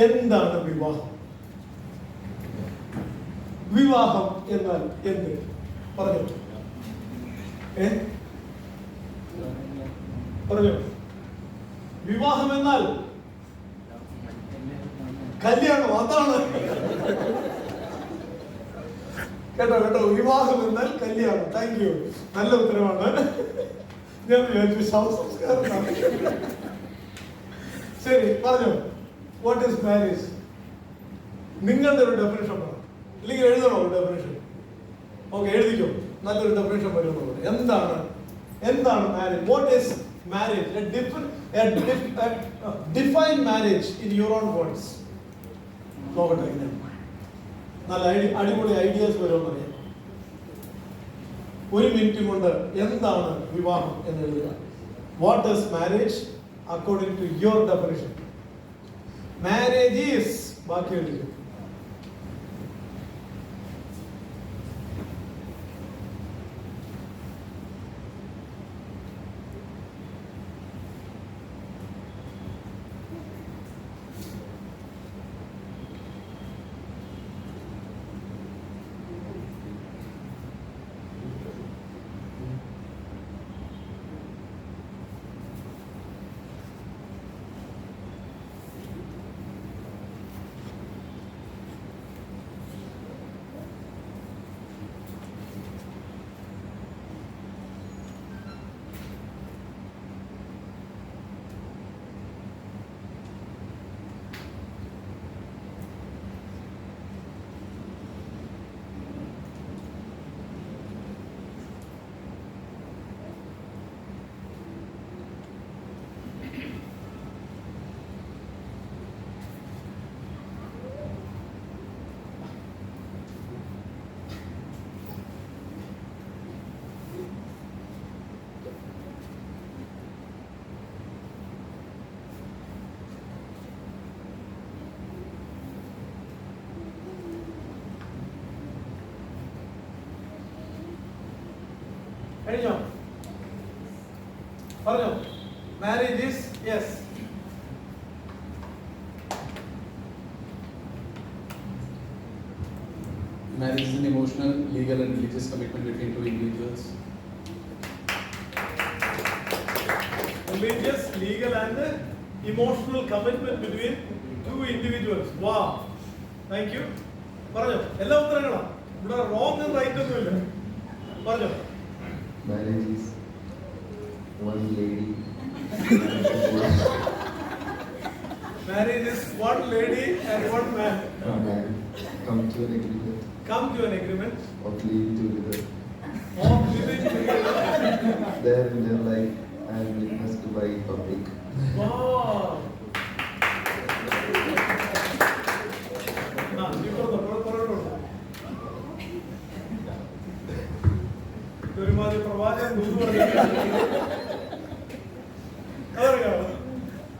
എന്താണ് വിവാഹം? വിവാഹം എന്നാൽ എന്ത്? പറഞ്ഞു. പറഞ്ഞു. വിവാഹം എന്നാൽ കല്യാണം. അതാണ്. കേട്ടോ. വിവാഹം എന്നാൽ കല്യാണം. Thank you. നല്ല ഉത്തരവാണ്. ഞാൻ വിചാരിച്ചു ശവസംസ്കാരം. ശരി, പറഞ്ഞു. What is marriage? നിങ്ങളുടെ ഒരു ഡെഫിനിഷൻ പറ. അല്ലെങ്കിൽ എഴുതണോ ഡെഫിനിഷൻ? ഓക്കെ, എഴുതിക്കോ. നല്ലൊരു ഡെഫിനിഷൻ വരുമെന്ന്. എന്താണ് marriage? What is marriage? Define marriage in your own words. നോക്കട്ടെ, നല്ല അടിപൊളി ഐഡിയാസ് വരുമെന്ന് അറിയാം. ഒരു മിനിറ്റ് കൊണ്ട് എന്താണ് വിവാഹം എന്ന് എഴുതുക. What is marriage according to your definition? Marriage is, ബാക്കി എഴുതുക. കഴിഞ്ഞോ? പറഞ്ഞോ. Marriage is, yes. Marriage is an emotional, legal and religious commitment between two individuals. Religious, legal and emotional commitment between two individuals. Wow. Thank you. പറഞ്ഞോ. എല്ലാ ഉത്തരങ്ങളാ. ഇവിടെ wrong and right ഒന്നുമില്ല. പറഞ്ഞോ. Marriage is one lady. Marriage is one lady and one man. Come to an agreement. Come to an agreement Of living together. of living together. There in their life and witnessed by public. Wow. ഒരുമാതിരി പ്രവാചകൻ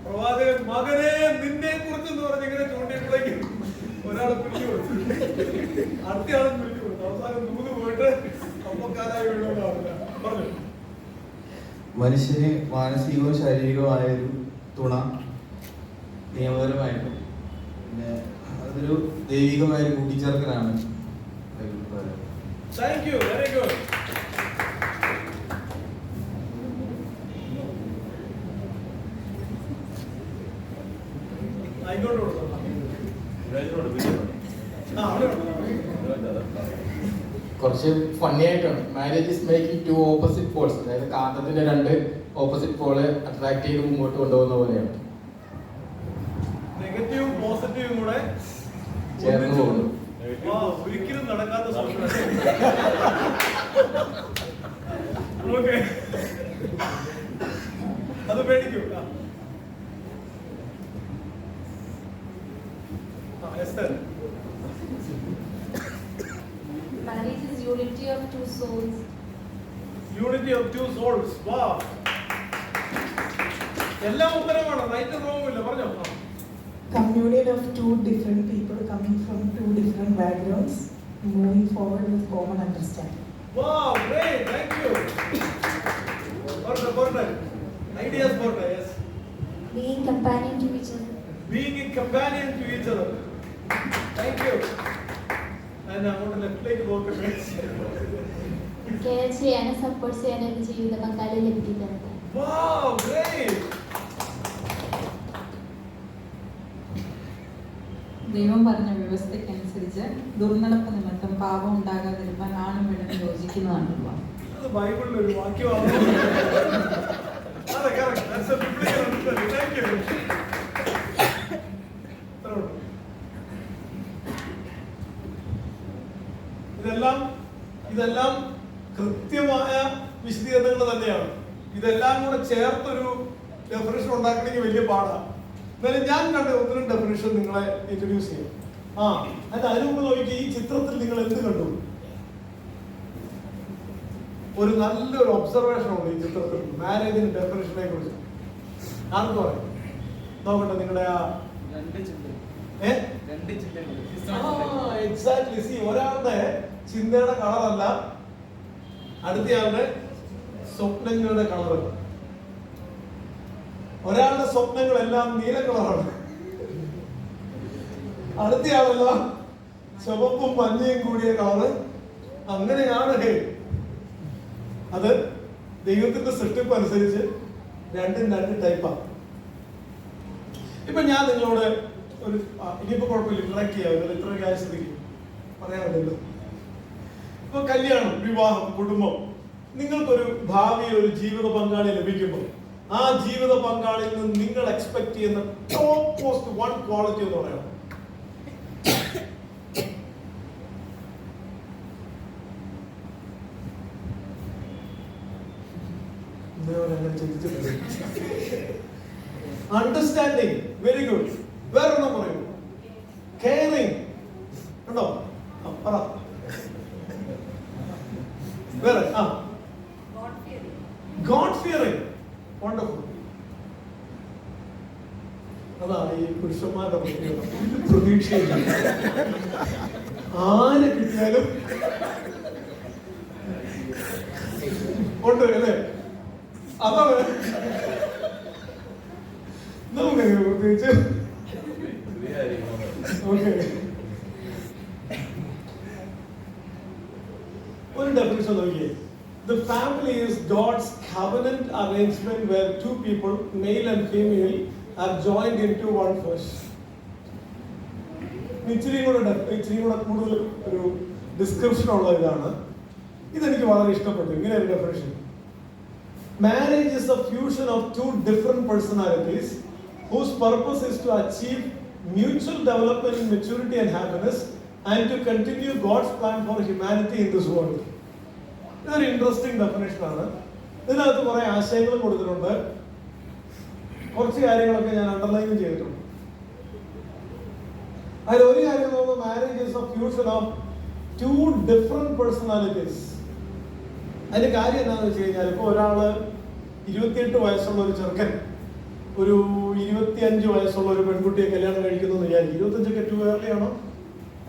പ്രവാചകൻ മകനെ നിന്നെ കുറിച്ചെന്ന് പറഞ്ഞിങ്ങനെ ചൂണ്ടിയപ്പോഴേക്കും ഒരാളെ പിടിച്ചു കൊടുത്തു, അടുത്തയാളും പിടിച്ചു കൊടുത്തു. അവസാനം ദൂത് പോയിട്ട് അമ്മക്കാരായി വീഴുമെന്നാവില്ല. പറഞ്ഞു. മനുഷ്യന് മാനസികവും ശാരീരികവുമായ ഒരു തുണ നിയമപരമായിട്ടും പിന്നെ അതൊരു ദൈവികമായ ഒരു കൂട്ടിച്ചേർക്കലാണ്. Thank you, very good. കുറച്ച് ഫണ്ണി ആയിട്ടാണ്. Marriage is making two opposite poles, അതായത് കാന്തത്തിന്റെ രണ്ട് ഓപ്പോസിറ്റ് പോള് അട്രാക്ട് ചെയ്ത് മുമ്പോട്ട് കൊണ്ടുപോകുന്ന പോലെയാണ്. നെഗറ്റീവും പോസിറ്റീവും കൂടെ ചേർന്ന് പോകുന്നു. ഒരിക്കലും നടക്കാത്ത ഓക്കെ, അത് പേടിക്കും. Marriage is unity of two souls. Unity of two souls. Wow. എല്ലാം ഉത്തരമാണ്, റൈറ്റ് റോങ് ഇല്ല. പറഞ്ഞോ. Communion of two different people coming from two different backgrounds, moving forward with common understanding. Wow, great, thank you. Perfect. Ideas, yes. Being companion to each other. Being a companion to teacher. Thank you. അതിന് അങ്ങോട്ട് ലെഫ്റ്റിലേക്ക് പോകട്ടെ. Care ചെയ്യാനും support ചെയ്യാനും എൻ്റെ ജീവിത പങ്കാളി ലഭിക്കുന്നത്. Wow, great. ദൈവം പറഞ്ഞ വ്യവസ്ഥയ്ക്കനുസരിച്ച് ദുർനടപ്പ് നിമിത്തം പാപം ഉണ്ടാകാതിരുപ്പാൻ ആണും പെണ്ണും യോജിക്കുന്നതാണല്ലോ. അത് ബൈബിളിലെ ഒരു വാക്യമാണ്. അതെ, correct. That's a biblical understanding. Thank you. ഇതെല്ലാം കൃത്യമായ വിശദീകരണങ്ങൾ തന്നെയാണ്. ഇതെല്ലാം കൂടെ ചേർത്തൊരു ഡെഫിനിഷൻ ഉണ്ടാക്കണമെങ്കിൽ വലിയ പാടാണ്. എന്നാലും ഞാൻ കണ്ട ഒന്നിനും ഡെഫിനിഷൻ നിങ്ങളെ ഇൻട്രൊഡ്യൂസ് ചെയ്യും. അതിന് മുമ്പ് നോക്കി, ഈ ചിത്രത്തിൽ നിങ്ങൾ എന്ത് കണ്ടു? ഒരു നല്ലൊരു ഒബ്സർവേഷൻ ഉണ്ട് ഈ ചിത്രത്തിൽ മാരേജിന്റെ ഡെഫിനിഷനെ കുറിച്ച്. ആർക്ക് പറയും? നോക്കട്ടെ നിങ്ങളുടെ എക്സാക്ട്ലി. സി, ഒരാളുടെ ചിന്തയുടെ കളറല്ല അടുത്തയാളുടെ സ്വപ്നങ്ങളുടെ കളർ. ഒരാളുടെ സ്വപ്നങ്ങളെല്ലാം നീല കളറാണ്, അടുത്തയാളെല്ലാം ചുവപ്പും മഞ്ഞയും കൂടിയ കളറ്. അങ്ങനെയാണ് അത് ദൈവത്തിന്റെ സൃഷ്ടിപ്പ് അനുസരിച്ച് രണ്ടും രണ്ട് ടൈപ്പാണ്. ഇപ്പൊ ഞാൻ നിങ്ങളോട് ഒരു ഇനിയിപ്പോ കുഴപ്പമില്ല, കറക്റ്റ് ചെയ്യാം, ഇത്രയൊക്കെ ആയ സ്ഥിതിക്ക് പറയാറില്ലല്ലോ. ഇപ്പൊ കല്യാണം, വിവാഹം, കുടുംബം, നിങ്ങൾക്കൊരു ഭാവിയിൽ ഒരു ജീവിത പങ്കാളി ലഭിക്കുമ്പോൾ ആ ജീവിത പങ്കാളിയിൽ നിന്ന് നിങ്ങൾ എക്സ്പെക്ട് ചെയ്യുന്ന ടോപ്പ് മോസ്റ്റ് വൺ ക്വാളിറ്റി എന്ന് പറയാം. Understanding, very good. വേറൊന്നും പറയൂ. കെയറിങ് ഉണ്ടോ? പറ. വേറെ? God fearing. വണ്ടർഫുൾ. അതാണ് ഈ പുരുഷന്മാരുടെ പ്രതീക്ഷയില്ല. ആര് കിട്ടിയാലും ഉണ്ട് അല്ലേ? അതാണ് നമുക്ക് പ്രത്യേകിച്ച്. ഓക്കെ, ഒരു ഡെഫിനിഷൻ നോക്കിയേ. The family is God's covenant arrangement where two people, male and female, are joined into one flesh. ഇച്ചിരി കൂടെ കൂടുതൽ ഒരു ഡിസ്ക്രിപ്ഷൻ ഉള്ള ഇതാണ്. ഇതെനിക്ക് വളരെ ഇഷ്ടപ്പെട്ടു. ഇങ്ങനെ ഒരു definition: marriage is a fusion of two different personalities whose purpose is to achieve mutual development in maturity and happiness and to continue God's plan for humanity in this world. ഇതൊരു interesting definition ആണ്. ഇതിനകത്ത് കുറെ ആശയങ്ങൾ കൊടുത്തിട്ടുണ്ട്. കുറച്ച് കാര്യങ്ങളൊക്കെ ഞാൻ underline ചെയ്തിട്ടുണ്ട്. അതിൽ ഒരു കാര്യം നോക്കുമ്പോൾ marriage is A fusion of two different personalities. അതിന്റെ കാര്യം എന്താണെന്ന് വെച്ച് കഴിഞ്ഞാൽ, ഇപ്പോൾ ഒരാള് 28 വയസ്സുള്ള ഒരു ചെറുക്കൻ ഒരു 25 വയസ്സുള്ള ഒരു പെൺകുട്ടിയെ കല്യാണം കഴിക്കുന്നു എന്ന് വിചാരിക്കും. 25 ടു ഏർലി ആണോ?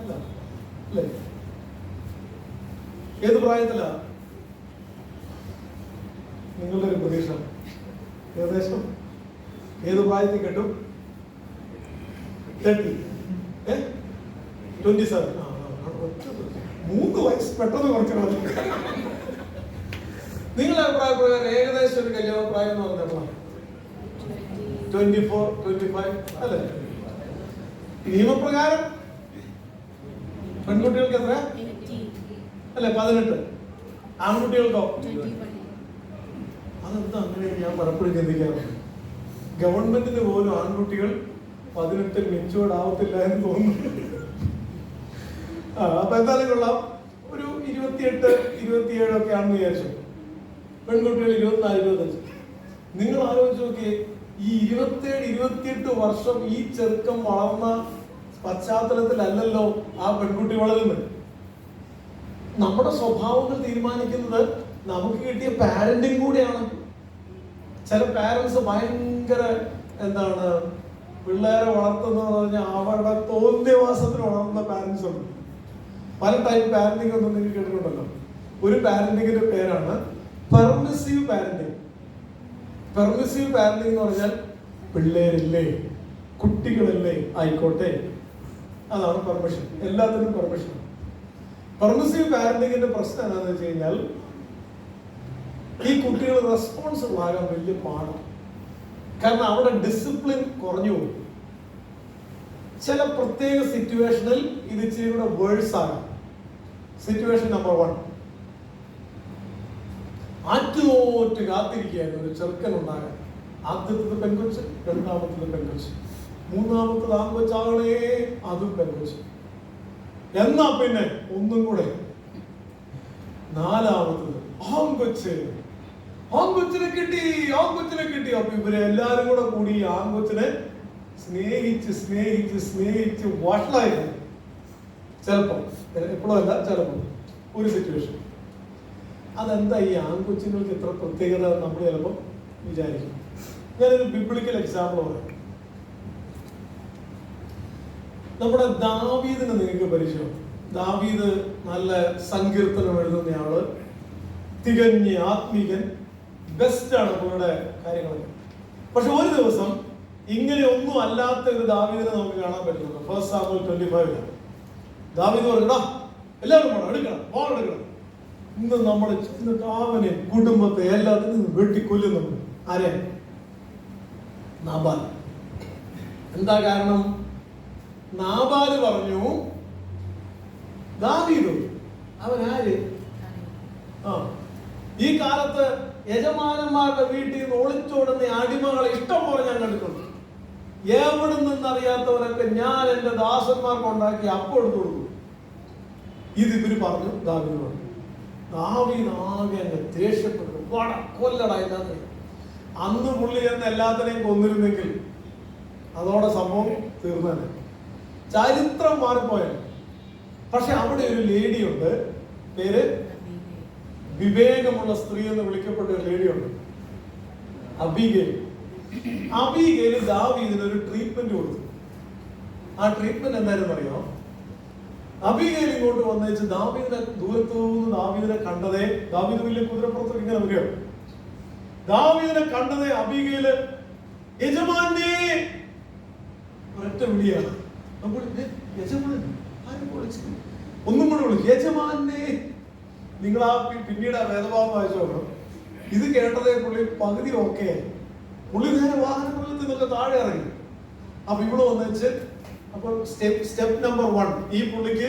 അല്ല, അല്ലേ? ഏത് പ്രായത്തിലാ നിങ്ങളുടെ ഒരു പ്രതീക്ഷ? ഏകദേശം ഏത് പ്രായത്തിൽ കിട്ടും? 30, 27. 3 വയസ്സ് പെട്ടെന്ന് കുറച്ച് കളഞ്ഞു. നിങ്ങളുടെ അഭിപ്രായ പ്രകാരം ഏകദേശം ഒരു കല്യാണ പ്രായം എന്ന് പറഞ്ഞാൽ 24, 25 അല്ലേ? നിയമപ്രകാരം പെൺകുട്ടികൾക്ക് എത്ര അല്ലെ? 18. ആൺകുട്ടികൾക്കോ? അതെന്താ അങ്ങനെ? ഞാൻ പലപ്പോഴും ചിന്തിക്കാറുണ്ട്. ഗവൺമെന്റിന് പോലും ആൺകുട്ടികൾ 18 മെച്ചുവേർഡ് ആവത്തില്ല എന്ന് തോന്നുന്നു. അപ്പൊ എന്തായാലും കൊള്ളാം. ഒരു 28, 27 ഒക്കെ ആണെന്ന് വിചാരിച്ചു. പെൺകുട്ടികൾ 24, 25. നിങ്ങൾ ആലോചിച്ച് നോക്കിയേ, ഈ 27, 28 വർഷം ഈ ചെറുക്കം വളർന്ന പശ്ചാത്തലത്തിലല്ലല്ലോ ആ പെൺകുട്ടി വളരുന്നത്. നമ്മുടെ സ്വഭാവങ്ങൾ തീരുമാനിക്കുന്നത് നമുക്ക് കിട്ടിയ പാരന്റിങ് കൂടിയാണ്. ചില പാരന്റ്സ് ഭയങ്കര പിള്ളേരെ വളർത്തുന്നത് പറഞ്ഞാൽ അവരുടെ തോന്നിയവാസത്തിന് വളർന്ന പാരന്റ്സ് ഉണ്ട്. പല ടൈപ്പ് പാരന്റിങ് ഒന്നും നിങ്ങൾ കേട്ടിട്ടുണ്ടല്ലോ. ഒരു പാരന്റിങ്ങിന്റെ പേരാണ് പെർമിസീവ് പാരന്റിങ്. പെർമിസീവ് പാരന്റിങ് എന്ന് പറഞ്ഞാൽ പിള്ളേരില്ലേ, കുട്ടികളല്ലേ, ആയിക്കോട്ടെ, അതാണ് പെർമിഷൻ. എല്ലാത്തിനും പെർമിഷൻ. പെർമിസീവ് പാരന്റിങ്ങിന്റെ പ്രശ്നം എന്താണെന്ന് വെച്ച് കഴിഞ്ഞാൽ ഈ കുട്ടികൾ റെസ്പോൺസിബിൾ ആകാൻ വലിയ പാടാണ്. കാരണം അവിടെ ഡിസിപ്ലിൻ കുറഞ്ഞു പോകും. ചില പ്രത്യേക സിറ്റുവേഷനിൽ ഇത് ഇച്ചിരി കൂടെ വേഴ്സ് ആകാം. സിറ്റുവേഷൻ നമ്പർ 1, ആറ്റുനോറ്റ് കാത്തിരിക്കുകയായിരുന്നു ഒരു ചെറുക്കൻ ഉണ്ടാകാൻ. ആദ്യത്തത് പെൺകൊച്ച്, രണ്ടാമത്തത് പെൺകൊച്ച്, മൂന്നാമത്തത് ആൺകൊച്ചാകണേ, അതും പെൺകൊച്ച്. എന്നാ പിന്നെ ഒന്നും കൂടെ നാലാമത്തത് ആൺകൊച്ച്. ആൺകൊച്ചിനെ കിട്ടി, ആൺകൊച്ചിനെ കിട്ടി. അപ്പൊ ഇവരെ എല്ലാരും കൂടെ കൂടി ആൺകൊച്ചിനെ സ്നേഹിച്ച് സ്നേഹിച്ച് സ്നേഹിച്ച് വഷളായിരുന്നു. ചിലപ്പോ, എപ്പോഴും അല്ല, ചിലപ്പോ ഒരു സിറ്റുവേഷൻ. അതെന്താ ഈ ആൺകൊച്ചുങ്ങൾക്ക് ഇത്ര പ്രത്യേകത നമ്മൾ ചിലപ്പോൾ വിചാരിക്കും. ഞാനൊരു ബിബ്ലിക്കൽ എക്സാമ്പിൾ പറയാം. നമ്മുടെ ദാവീദിനെ നിങ്ങൾക്ക് പരിചയം. ദാവീദ് നല്ല സങ്കീർത്തനം എഴുതുന്നയാള്, തികഞ്ഞ ആത്മീകൻ, ബെസ്റ്റാണ് പുള്ളിയുടെ കാര്യങ്ങളൊക്കെ. പക്ഷെ ഒരു ദിവസം ഇങ്ങനെ ഒന്നും അല്ലാത്ത ഒരു ദാവീദിനെ നമുക്ക് കാണാൻ പറ്റുന്നുണ്ട്. 1 സാമുവൽ 25 ദാവീദ് പറഞ്ഞാ എല്ലാവരും വേണം, എടുക്കണം, വാളെടുക്കണം. ഇന്ന് നമ്മൾ ചെന്നിട്ട് അവനെ കുടുംബത്തെ എല്ലാത്തിനും വെട്ടിക്കൊല്ലുന്നു. ആരെ? നാബാൽ. എന്താ കാരണം? നാബാല് പറഞ്ഞു ദാവീദ് അവൻ ആര്? ഈ കാലത്ത് യജമാനന്മാരുടെ വീട്ടിൽ നിന്ന് ഒളിച്ചോടുന്ന അടിമകളെ ഇഷ്ടം പോലെ ഞാൻ കണ്ടിട്ടുണ്ട്. എവിടെ നിന്നറിയാത്തവരൊക്കെ ഞാൻ എന്റെ ദാസന്മാർക്ക് ഉണ്ടാക്കി അപ്പം എടുത്തു കൊടുക്കും. ഇത് ഇവര് പറഞ്ഞു. ദാവീദ് പറഞ്ഞു. ദാവീദ് ആകെ അങ്ങ് ദേഷ്യപ്പെട്ടു. കൊല്ലട എല്ലാത്തിനെയും. അന്ന് പുള്ളി എന്ന് എല്ലാത്തിനെയും കൊന്നിരുന്നെങ്കിൽ അതോടെ സംഭവം തീർന്നു. ചരിത്രം മാറിപ്പോയാണ്. പക്ഷെ അവിടെ ഒരു ലേഡിയുണ്ട്, പേര് വിവേകമുള്ള സ്ത്രീ എന്ന് വിളിക്കപ്പെട്ട ഒരു ലേഡിയുണ്ട്, അബീഗേൽ. അബീഗേൽ ദാവീദിന് ഒരു ട്രീറ്റ്മെന്റ് കൊടുത്തു. ആ ട്രീറ്റ്മെന്റ് എന്തായിരുന്നു അറിയോ? അബീഗേൽ ഇങ്ങോട്ട് വന്നേച്ച് ദാവീദിനെ ദൂരത്തു നിന്ന് ദാവീദിനെ കണ്ടതേ, ദാവീദ് വലിയ കുതിരപ്പുറത്ത് ഇങ്ങനെ വരികയാണ്. ദാവീദിനെ കണ്ടതേ അബീഗേല് യജമാനെ ഒരൊറ്റ വിളിയാണ്. യജമാൻ ഒന്നും കൂടെ വിളിച്ചു, യജമാനെ. നിങ്ങൾ ആ പിന്നീട് ആ വേദഭാവം വായിച്ചോ. ഇത് കേട്ടതേ പുള്ളി പകുതി ഓക്കെ. പുള്ളി നേരെ വാഹനങ്ങളിൽ നിന്നൊക്കെ താഴെ ഇറങ്ങി. അപ്പൊ ഇവിടെ വന്നുവെച്ച് അപ്പൊ സ്റ്റെപ്പ് നമ്പർ 1 ഈ പുള്ളിക്ക്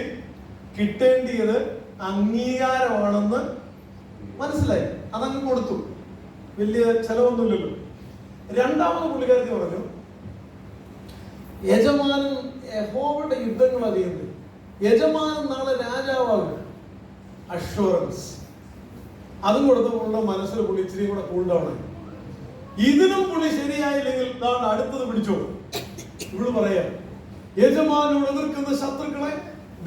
കിട്ടേണ്ടിയത് അംഗീകാരമാണെന്ന് മനസ്സിലായി. അതങ്ങ് കൊടുത്തു. വലിയ ചെലവൊന്നുമില്ലല്ലോ. രണ്ടാമത് പുള്ളിക്കാരത്തി പറഞ്ഞു, യജമാനൻ യഹോവയുടെ യുദ്ധങ്ങൾ അറിയുന്നത്, യജമാനൻ നാളെ രാജാവാകും. അഷ്വറൻസ് അതും കൊടുത്തപ്പോൾ മനസ്സിൽ പുള്ളി ഇച്ചിരി കൂടെ കൂൾഡൗൺ. ഇതിനും പുള്ളി ശരിയായില്ലെങ്കിൽ അടുത്തത് പിടിച്ചോ. ഇവള് പറയാ, യജമാനോട് എതിർക്കുന്ന ശത്രുക്കളെ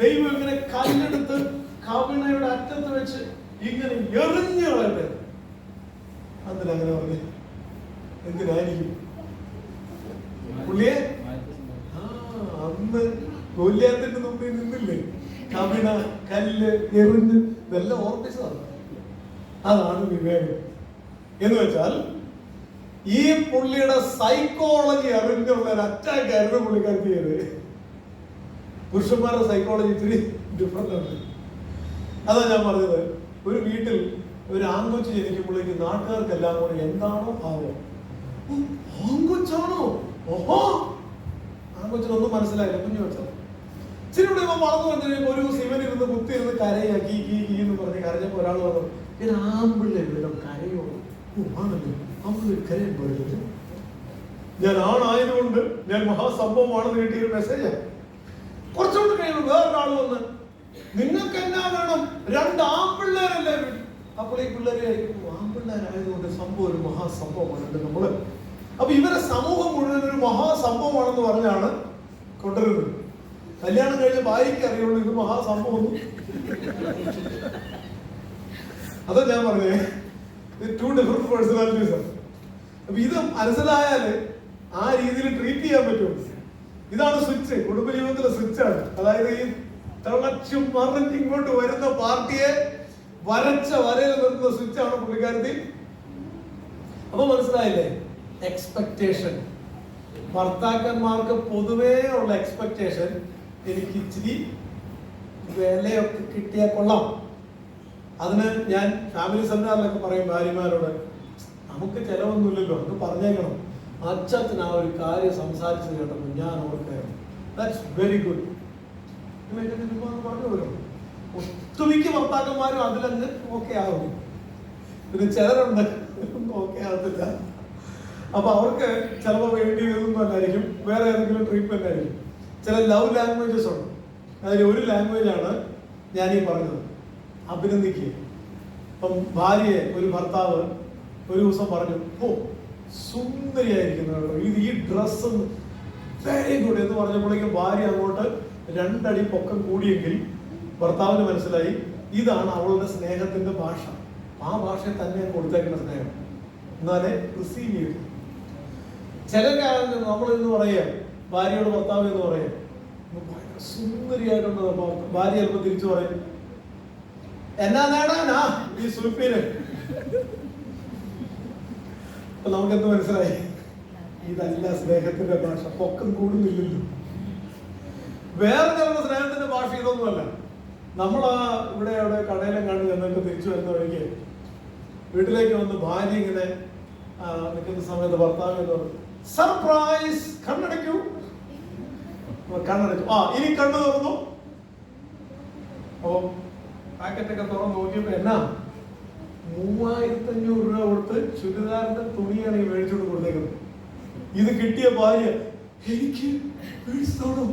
ദൈവം ഇങ്ങനെ കല്ലെടുത്ത് കവിണയുടെ അറ്റത്ത് വെച്ച് ഇങ്ങനെ എറിഞ്ഞു കളയട്ടെ. അതിനങ്ങനെ പറഞ്ഞു. എന്തിനായിരിക്കും പുള്ളിയെ അന്ന് ഗോലിയാത്തിന്റെ മുമ്പിൽ നിന്നില്ലേ, കവിണ കല്ല് എറിഞ്ഞ് ഇതെല്ലാം ഓർപ്പിച്ചതാണ്. അതാണ് വിവേകം എന്ന് വെച്ചാൽ ഈ പുള്ളിയുടെ സൈക്കോളജി അറിഞ്ഞുള്ള ഒരു അറ്റാക്ക് ആയിരുന്നു പുള്ളിക്കാർക്ക് ചെയ്ത്. പുരുഷന്മാരുടെ സൈക്കോളജി ഇത്തിരി ഡിഫറെന്റ് ആണ്. അതാ ഞാൻ പറഞ്ഞത്. ഒരു വീട്ടിൽ ഒരു ആൺകൊച്ച് ജനിക്കുമ്പോഴേക്ക് നാട്ടുകാർക്കെല്ലാം കൂടെ എന്താണോ ആവോ, ആൺകൊച്ചാണോ, ഓഹോ, ആൺകൊച്ചിനൊന്നും മനസ്സിലായില്ല. കുഞ്ഞു വെച്ചാൽ ഇച്ചിരി കൂടെ ഇവ വളർന്നു വന്നിട്ട് ഒരു സിവനിരുന്ന് കുത്തിയിരുന്ന് കരയാ കീ കീ കീ എന്ന് പറഞ്ഞ് കരഞ്ഞപ്പോ ഒരാൾ പറഞ്ഞു, ഇങ്ങനെ ആമ്പിള്ളേ കരയോ? ആണല്ലോ, ആമ്പിള്ളേ കരയാൻ പാടില്ല. ഞാൻ ആണായതുകൊണ്ട് ഞാൻ മഹാസംഭവമാണെന്ന് കിട്ടിയൊരു മെസ്സേജാ. കുറച്ചുകൊണ്ട് കഴിയുമ്പോൾ വേറൊരാൾ വന്ന്, നിങ്ങൾക്ക് എന്നാ വേണം, 2 ആൺപിള്ളേരല്ലേ? അപ്പോൾ ഈ പിള്ളേരെ ആൺപിള്ളേരായതുകൊണ്ട് സംഭവം ഒരു മഹാസംഭവമാണ് നമ്മള്. അപ്പൊ ഇവരെ സമൂഹം മുഴുവൻ ഒരു മഹാസംഭവമാണെന്ന് പറഞ്ഞാണ് കൊണ്ടുവരുന്നത്. കല്യാണം കഴിഞ്ഞ ഭാര്യയ്ക്ക് അറിയുള്ളൂ ഇത് മഹാസംഭവം. അതാ ഞാൻ പറഞ്ഞേ, 2 ഡിഫറെന്റ് പേഴ്സണാലിറ്റീസ് ആണ്. അപ്പൊ ഇത് മനസ്സിലായാല് ആ രീതിയിൽ ട്രീറ്റ് ചെയ്യാൻ പറ്റും. ഇതാണ് സ്വിച്ച്, കുടുംബജീവിതത്തിലെ സ്വിച്ചാണ്. അതായത് ഈ തിളച്ചും മറിഞ്ഞ് ഇങ്ങോട്ട് വരുന്ന പാർട്ടിയെ വരച്ച വരയിൽ നിർത്തുന്ന സ്വിച്ചാണ് പുള്ളിക്കാരത്തി. അപ്പൊ മനസ്സിലായില്ലേ? എക്സ്പെക്ടേഷൻ. ഭർത്താക്കന്മാർക്ക് പൊതുവേ ഉള്ള എക്സ്പെക്ടേഷൻ എനിക്ക് ഇച്ചിരി വിലയൊക്കെ കിട്ടിയാൽ കൊള്ളാം. അതിന് ഞാൻ ഫാമിലി സെമിനാറിലൊക്കെ പറയും ഭാര്യമാരോട്, നമുക്ക് ചിലവൊന്നുമില്ലല്ലോ, നമുക്ക് പറഞ്ഞേക്കണം. അച്ഛൻ ആ ഒരു കാര്യം സംസാരിച്ചത് കേട്ടപ്പോൾ ഞാൻ ഓർക്കായിരുന്നു, ദാറ്റ്സ് വെരി ഗുഡ്. പറഞ്ഞു വരും. ഒട്ടുമിക്ക ഭർത്താക്കന്മാരും അതിലങ്ങ് ഓക്കെ ആകും. പിന്നെ ചിലരുണ്ട് ഓക്കെ ആകത്തില്ല. അപ്പൊ അവർക്ക് ചിലപ്പോൾ വേണ്ടി വരുന്നതല്ലായിരിക്കും, വേറെ ഏതെങ്കിലും ട്രീറ്റ്മെന്റ് ആയിരിക്കും. ചില ലവ് ലാംഗ്വേജസ് ഉണ്ട്. അതിൽ ഒരു ലാംഗ്വേജാണ് ഞാനീ പറഞ്ഞത്, അഭിനന്ദിക്കുക. ഇപ്പം ഭാര്യയെ ഒരു ഭർത്താവ് ഒരു ദിവസം പറഞ്ഞു, ഓ സുന്ദരിയായിരിക്കുന്നു കേട്ടോ, ഈ ഡ്രസ്സ് വെരി ഗുഡ് എന്ന് പറഞ്ഞപ്പോഴേക്കും ഭാര്യ അങ്ങോട്ട് 2 അടി പൊക്കം കൂടിയെങ്കിൽ ഭർത്താവിന് മനസ്സിലായി ഇതാണ് അവളുടെ സ്നേഹത്തിന്റെ ഭാഷ. ആ ഭാഷയെ തന്നെ കൊടുത്തേക്കുന്ന സ്നേഹം, എന്നാലേ റിസീവ് ചെയ്തു. ചില നമ്മൾ എന്ന് പറയാ, ഭാര്യയോട് ഭർത്താവ് എന്ന് പറയാം, ഭയങ്കര സുന്ദരിയായിട്ടുണ്ട്. ഭാര്യ ചിലപ്പോൾ തിരിച്ചു പറയും, എന്നാ നേടാനാ ഈ സുൽപ്പീര്. അപ്പൊ നമുക്കെന്ത് മനസ്സിലായി? ഇതല്ല സ്നേഹത്തിന്റെ ഭാഷ, പൊക്കം കൂടുന്നില്ലല്ലോ. വേറെ ചിലരുടെ സ്നേഹത്തിന്റെ ഭാഷ ഇതൊന്നുമല്ല. നമ്മൾ ആ ഇവിടെ അവിടെ കടയിലും കണ്ടു ചെന്നിട്ട് തിരിച്ചു വരുന്ന വഴിക്ക് വീട്ടിലേക്ക് വന്ന് ഭാര്യ ഇങ്ങനെ നിൽക്കുന്ന സമയത്ത് ഭർത്താവ് എന്ന് പറഞ്ഞു, സർപ്രൈസ്, കണ്ണടയ്ക്കൂ. കണ്ണടച്ചു. ഇനി കണ്ണു തുറന്നു. അപ്പൊ പാക്കറ്റൊക്കെ തുറന്ന് നോക്കിയപ്പോ എന്നാ 3500 രൂപ കൊടുത്ത് ചുരിദാറിന്റെ തുണിയാണ് ഈ മേടിച്ചോണ്ട് കൊടുത്തേക്കുന്നത്. ഇത് കിട്ടിയ ഭാര്യ, എനിക്ക് മേടിച്ചതാണോ?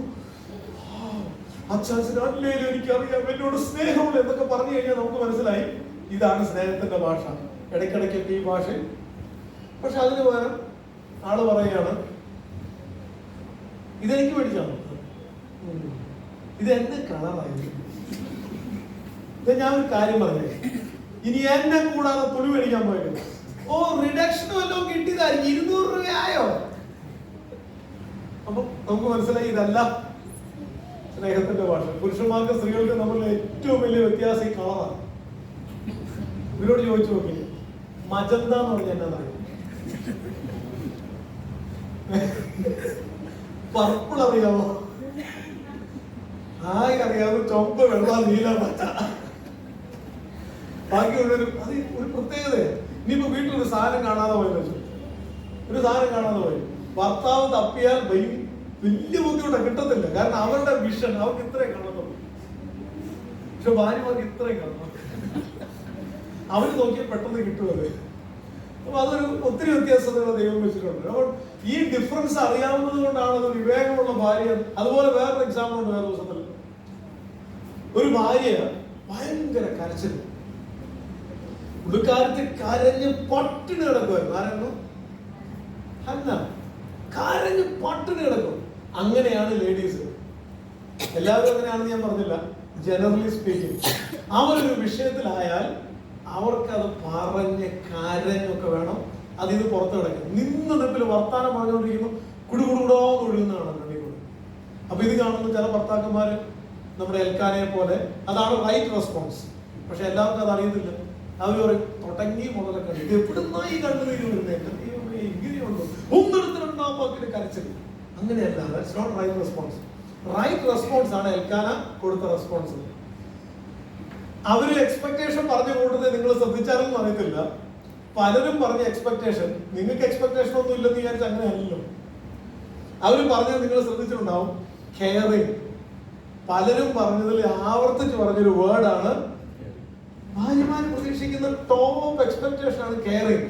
അച്ഛാച്ചന് അല്ലേലും എനിക്കറിയാം എന്നോട് സ്നേഹമുള്ള എന്നൊക്കെ പറഞ്ഞു കഴിഞ്ഞാൽ നമുക്ക് മനസ്സിലായി ഇതാണ് സ്നേഹത്തിന്റെ ഭാഷ. ഇടയ്ക്കിടയ്ക്കൊക്കെ ഈ ഭാഷ. പക്ഷെ അതിന് പകരം ആള് പറയുകയാണ്, ഇതെനിക്ക് മേടിച്ചാണ്, ഇത് എന്റെ കളറായിരുന്നു. ഇത് ഞാൻ ഒരു കാര്യം പറഞ്ഞേ, ഇനി എന്നെ കൂടാതെ തുണി മേടിക്കാൻ പോയത്, ഓ റിഡക്ഷൻ വല്ലതും കിട്ടിയതായിരിക്കും, 200 രൂപയായോ? അപ്പൊ നമുക്ക് മനസ്സിലായി ഇതല്ല സ്നേഹത്തിന്റെ ഭാഷ. പുരുഷന്മാർക്ക് സ്ത്രീകൾക്ക് നമ്മളുടെ ഏറ്റവും വലിയ വ്യത്യാസം ഈ കളറാണ്. ഇവരോട് ചോദിച്ചു നോക്കി, മജന്ത എന്ന് പറഞ്ഞാൽ എന്നറിയാം? പർപ്പിൾ അറിയാമോ? അറിയാമോ? ചുവപ്പ്, വെള്ള, നീല, പച്ച. ബാക്കി അത് ഒരു പ്രത്യേകതയാണ്. ഇനിയിപ്പോ വീട്ടിലൊരു സാധനം കാണാതെ പോയെന്ന് വെച്ചു, ഒരു സാധനം കാണാതെ പോയി, ഭർത്താവ് തപ്പിയാൽ വലിയ ബുദ്ധിമുട്ടാണ്, കിട്ടത്തില്ല. കാരണം അവരുടെ വിഷൻ അവർക്ക് ഇത്രയും കാണുന്നുള്ളൂ, പക്ഷെ ഭാര്യമാർക്ക് ഇത്രയും കാണുന്നു. അവര് നോക്കിയാൽ പെട്ടെന്ന് കിട്ടുമത്. അപ്പൊ അതൊരു ഒത്തിരി വ്യത്യാസതകൾ ദൈവം വെച്ചിട്ടുണ്ട്. അപ്പോൾ ഈ ഡിഫറൻസ് അറിയാവുന്നത് കൊണ്ടാണ് അത് വിവേകമുള്ള ഭാര്യ. അതുപോലെ വേറൊരു എക്സാമ്പിൾ ഉണ്ട്. വേറെ ദിവസത്തിൽ ഒരു ഭാര്യ ഭയങ്കര കരച്ചിൽ, ഉടുക്കാലത്ത് കരഞ്ഞ് പട്ടിണി കിടക്കുമായിരുന്നു. ആരായിരുന്നു? ഹന്ന. കരഞ്ഞ് പട്ടിണി കിടക്കും. അങ്ങനെയാണ് ലേഡീസ്. എല്ലാവരും അങ്ങനെയാണെന്ന് ഞാൻ പറഞ്ഞില്ല, ജനറലി സ്പീക്കിംഗ്. അവരൊരു വിഷയത്തിലായാൽ അവർക്കത് പറഞ്ഞ് കരഞ്ഞൊക്കെ വേണം അത് ഇത് പുറത്ത് കിടക്കും. നിന്ന് നിപ്പിൽ വർത്താനം പറഞ്ഞുകൊണ്ടിരിക്കുന്നു, കുടുകുടുകൂടാന്ന് ഒഴുകുന്നതാണ് കണ്ണിക്കൂടെ. അപ്പൊ ഇത് കാണുന്ന ചില ഭർത്താക്കന്മാര് നമ്മുടെ എൽക്കാനയെ പോലെ, അതാണ് റൈറ്റ് റെസ്പോൺസ്. പക്ഷെ എല്ലാവർക്കും അത് അറിയത്തില്ല. അവർ പറയും, തുടങ്ങി മുതലൊക്കെ ഇത് എവിടുന്നാ ഈ കണ്ണുനീര് വരുന്നത്, ഇങ്ങനെയുണ്ടോ, ഒന്നെടുത്ത് 2-ാം വാക്കിന് കരച്ചില്ല. അങ്ങനെയല്ല, that's not right response. Right response ആണ് എൽക്കാന കൊടുത്ത റെസ്പോൺസ്. അവര് എക്സ്പെക്ടേഷൻ പറഞ്ഞ കൂട്ടത്തിൽ നിങ്ങൾ ശ്രദ്ധിച്ചാലും അറിയത്തില്ല, പലരും പറഞ്ഞ എക്സ്പെക്ടേഷൻ, നിങ്ങൾക്ക് എക്സ്പെക്ടേഷൻ ഒന്നും ഇല്ലെന്ന് വിചാരിച്ച അങ്ങനെയല്ലല്ലോ. അവര് പറഞ്ഞത് നിങ്ങൾ ശ്രദ്ധിച്ചിട്ടുണ്ടാവും, കെയറിങ്. പലരും പറഞ്ഞതിൽ ആവർത്തിച്ച് പറഞ്ഞൊരു വേർഡാണ്, ഭാര്യമാർ പ്രതീക്ഷിക്കുന്ന ടോപ്പ് എക്സ്പെക്ടേഷൻ ആണ് കെയറിങ്.